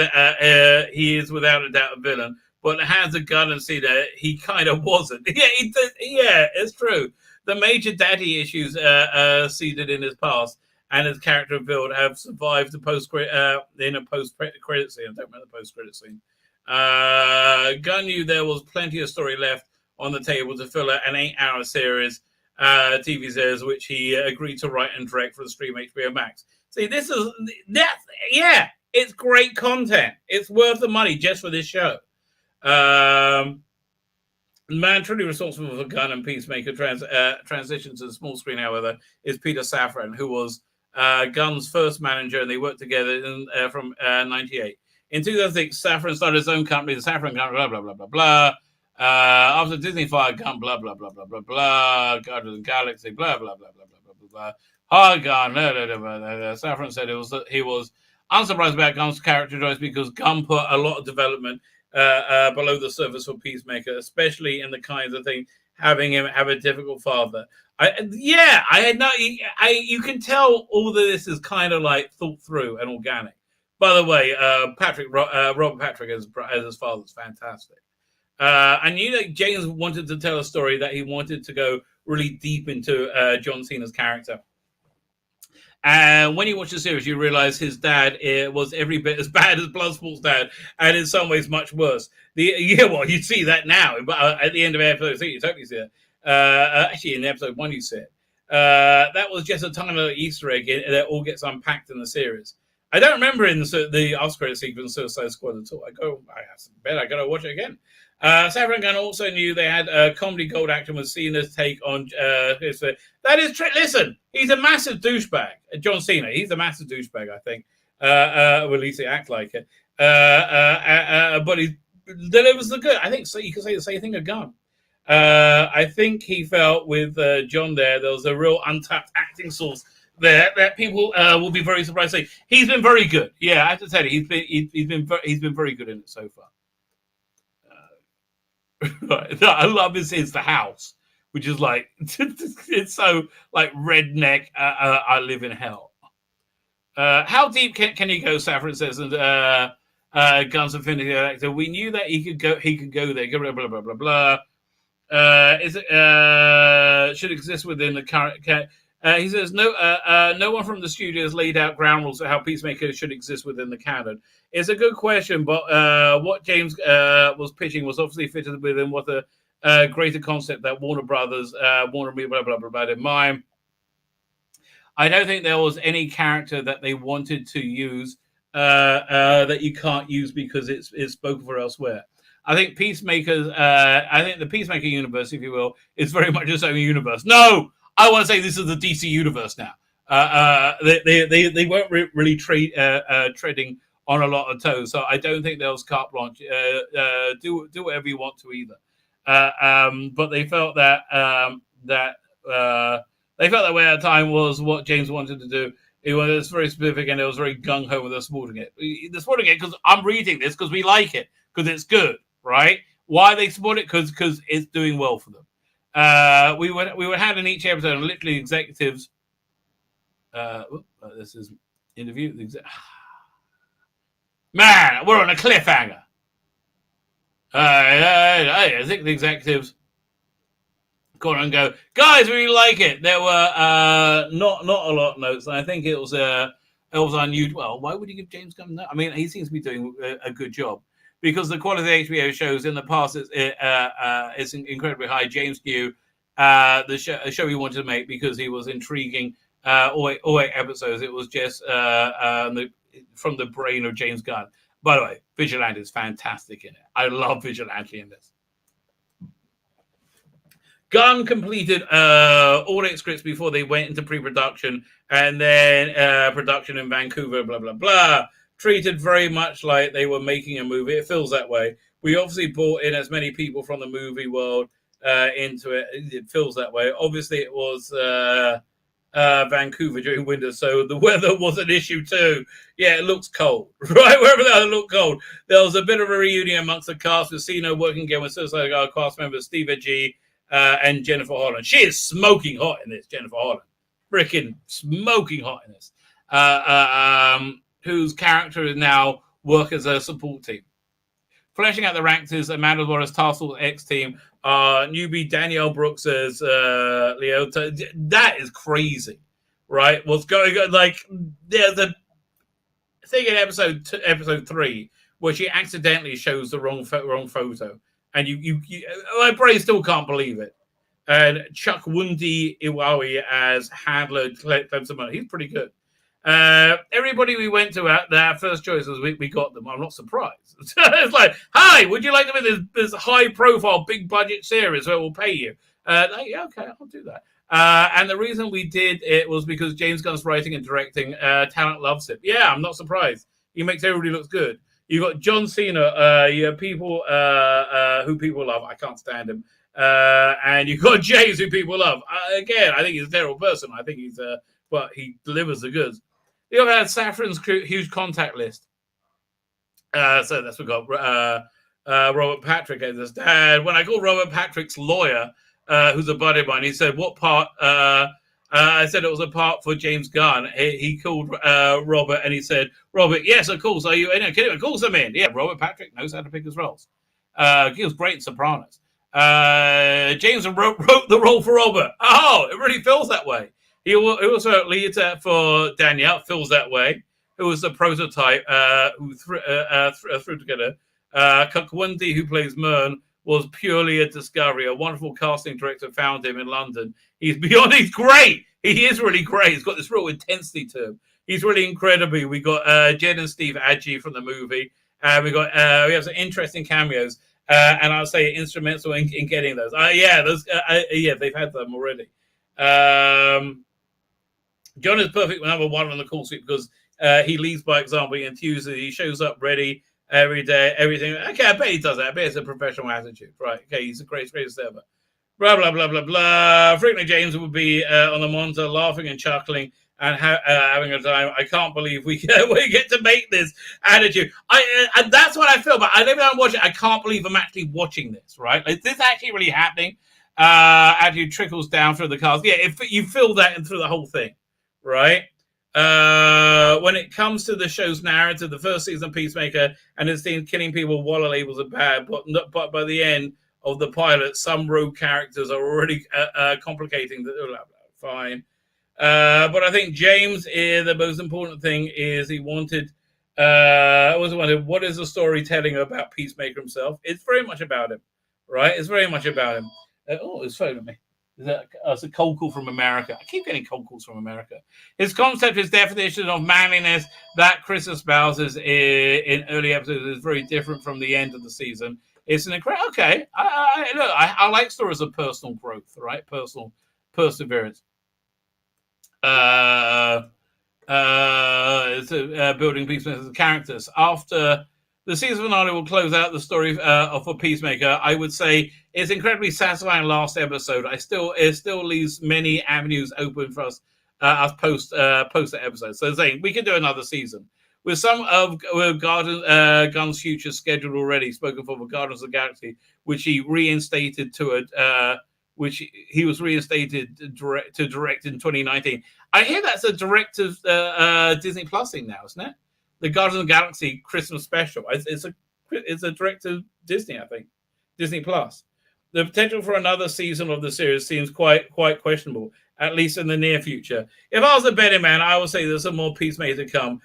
he is without a doubt a villain. But hands a gun and see that he kind of wasn't. Yeah, it's true. The major daddy issues seeded in his past and his character build have survived the in a post-credit scene. I don't remember the post-credit scene. Gunn knew there was plenty of story left on the table to fill an 8-hour series. TV series, which he agreed to write and direct for the stream HBO Max. See, it's great content. It's worth the money just for this show. The man truly responsible for Gunn and Peacemaker transition to the small screen, however, is Peter Safran, who was Gunn's first manager, and they worked together from '98. In 2006, Safran started his own company, the Safran Company, blah, blah, blah, blah, blah. After Disney fired Gunn, blah, blah, blah, blah, blah, blah, Guardians of the Galaxy, blah, blah, blah, blah, blah, blah, blah, hard Gunn, Safran said he was unsurprised about Gunn's character choice because Gunn put a lot of development below the surface for Peacemaker, especially in the kinds of things, having him have a difficult father. You can tell all of this is kind of like thought through and organic. By the way, Robert Patrick as his father is fantastic. And James wanted to tell a story that he wanted to go really deep into John Cena's character. And when you watch the series, you realize his dad was every bit as bad as Bloodsport's dad, and in some ways much worse. You see that now. But at the end of episode 2, you totally see it. Actually, in episode 1, you see it. That was just a tiny little Easter egg that all gets unpacked in the series. I don't remember in the Oscar sequence Suicide Squad at all. I gotta watch it again. Safran Gunn also knew they had a comedy gold actor was Cena's take on that is listen, he's a massive douchebag. John Cena, he's a massive douchebag, I think. Well, at least he acts like it. But he delivers the good. I think so you could say the same thing of Gunn. I think he felt with John there was a real untapped acting source there that people will be very surprised to see. He's been very good. Yeah, I have to tell you, he's been very good in it so far. Right. I love is the house, which is like it's so like redneck. I live in hell. How deep can you go? Safran says, and Guns Affinity actor. We knew that he could go there. Blah blah blah blah blah. Is it should exist within the current? He says no one from the studio has laid out ground rules for how Peacemaker should exist within the canon. It's a good question, but what James was pitching was obviously fitted within what the greater concept that Warner Brothers, Warner blah blah blah blah in mind. I don't think there was any character that they wanted to use that you can't use because it's spoken for elsewhere. I think I think the Peacemaker universe, if you will, is very much its own universe. No, I want to say this is the DC universe now. They weren't really treading on a lot of toes, so I don't think there was carte blanche. Do whatever you want to either. But they felt that they felt that way at the time was what James wanted to do. It was very specific and it was very gung ho with the supporting it. They're supporting it because I'm reading this because we like it because it's good, right? Why they support it? Because it's doing well for them. We would have in each episode and literally executives. This is interview. Man, we're on a cliffhanger. I think the executives go on and go, guys, we really like it. There were not a lot of notes, and I think it was unusual. Well, why would you give James Gunn that? I mean, he seems to be doing a good job because the quality of HBO shows in the past is incredibly high. James knew the show he wanted to make because he was intriguing. All eight episodes. It was just from the brain of James Gunn. By the way, Vigilante is fantastic in it. I love Vigilante in this. Gunn completed all 8 scripts before they went into pre-production and then production in Vancouver, blah, blah, blah. Treated very much like they were making a movie. It feels that way. We obviously brought in as many people from the movie world into it. It feels that way. Obviously, it was Vancouver during winter, so the weather was an issue too. Yeah, it looks cold, right? Wherever they are, it looked cold. There was a bit of a reunion amongst the cast with Cena working again with Suicide Squad cast members Steve Agee and Jennifer Holland. She is smoking hot in this, Jennifer Holland. Freaking smoking hot in this. Whose character is now work as a support team. Fleshing out the ranks is Amanda Wallace Task Force X team. Newbie Danielle Brooks as Leota. That is crazy, right? What's going on? Like, there's a thing in episode 3 where she accidentally shows the wrong photo, and you my brain still can't believe it. And Chuck Wundi Iwawi as Handler Clemson. He's pretty good. Everybody we went to at their first choices, we got them. I'm not surprised. It's like, hi, would you like to be this high profile, big budget series where we'll pay you? Yeah, okay, I'll do that. And the reason we did it was because James Gunn's writing and directing, talent loves it. Yeah, I'm not surprised. He makes everybody look good. You got John Cena, you have people who people love. I can't stand him. And you got James who people love. Again, I think he's a terrible person. I think he's but he delivers the goods. You also had Safran's huge contact list. So that's what we got. Robert Patrick as his dad. When I called Robert Patrick's lawyer, who's a buddy of mine, he said, what part? I said it was a part for James Gunn. He called Robert and he said, Robert, yes, of course. Are you in? Of course I'm in. Yeah, Robert Patrick knows how to pick his roles. He was great in Sopranos. James wrote the role for Robert. Oh, it really feels that way. He also leads for Danielle. Feels that way. Who was the prototype who threw together. Kakwundi, who plays Mern, was purely a discovery. A wonderful casting director found him in London. He's great. He is really great. He's got this real intensity to him. He's really incredible. We got Jed and Steve Adji from the movie. We have some interesting cameos, and I'll say instrumental in getting those. They've had them already. John is perfect number one on the call suite because he leads by example. He enthuses. He shows up ready every day. Everything. Okay, I bet he does that. I bet it's a professional attitude, right? Okay, he's the greatest ever. Blah blah blah blah blah. Frequently, James would be on the monitor, laughing and chuckling and having a time. I can't believe we get to make this attitude. And that's what I feel. But I never watch it. I can't believe I'm actually watching this. Right? Is this actually really happening? Actually trickles down through the cast. Yeah, if you feel that and through the whole thing, right? When it comes to the show's narrative, the first season Peacemaker and his team killing people while labels are bad, but by the end of the pilot, some rogue characters are already complicating the fine. But I think James, the most important thing is he wanted. What is the storytelling about Peacemaker himself? It's very much about him, right? It's very much about him. His phone at me. It's a cold call from America. I keep getting cold calls from America. His concept, his definition of manliness that Chris espouses in early episodes is very different from the end of the season. It's an incredible. Okay, I like stories of personal growth, right? Personal perseverance. Building Peacemakers characters. After the season finale will close out the story of a Peacemaker, I would say it's incredibly satisfying last episode. It still leaves many avenues open for us post that episode. So saying we could do another season. With some of Gunn's future scheduled already, spoken for Guardians of the Galaxy, which he reinstated to which he was reinstated to direct in 2019. I hear that's a direct to Disney Plus thing now, isn't it? The Guardians of the Galaxy Christmas special. It's a direct to Disney, I think. Disney Plus. The potential for another season of the series seems quite questionable, at least in the near future. If I was a betting man, I would say there's some more Peacemaker to come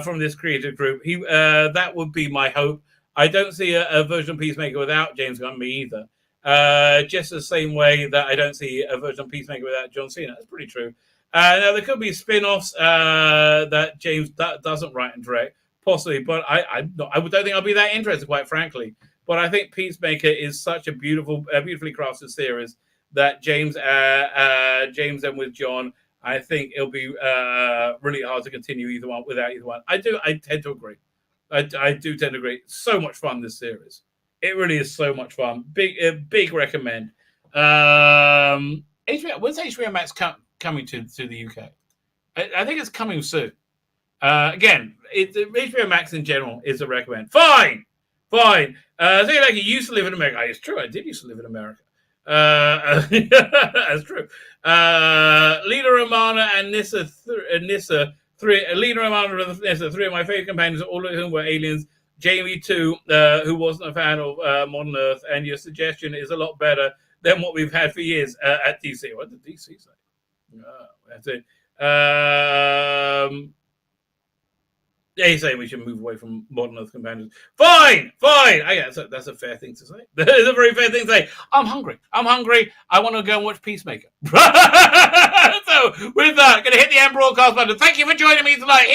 from this creative group. That would be my hope. I don't see a version of Peacemaker without James Gunn, me either. Just the same way that I don't see a version of Peacemaker without John Cena. That's pretty true. Now, there could be spin-offs that James doesn't write and direct, possibly, but I don't think I'll be that interested, quite frankly. But I think Peacemaker is such a beautifully crafted series that James and with John, I think it'll be really hard to continue either one without either one. I tend to agree. I do tend to agree. So much fun, this series. It really is so much fun. Big recommend. HBO, when's HBO Max coming to the UK? I think it's coming soon. Again, HBO Max in general is a recommend. Fine. So like you used to live in America. It's true. I did used to live in America. That's true. Lena Romana and Nissa, three of my favorite companions, all of whom were aliens. Jamie, too, who wasn't a fan of Modern Earth, and your suggestion is a lot better than what we've had for years at DC. What did DC say? That's it. Yeah, he's saying we should move away from Modern Earth companions. Fine. That's a fair thing to say. That is a very fair thing to say. I'm hungry. I want to go and watch Peacemaker. So, with that, going to hit the end broadcast button. Thank you for joining me tonight.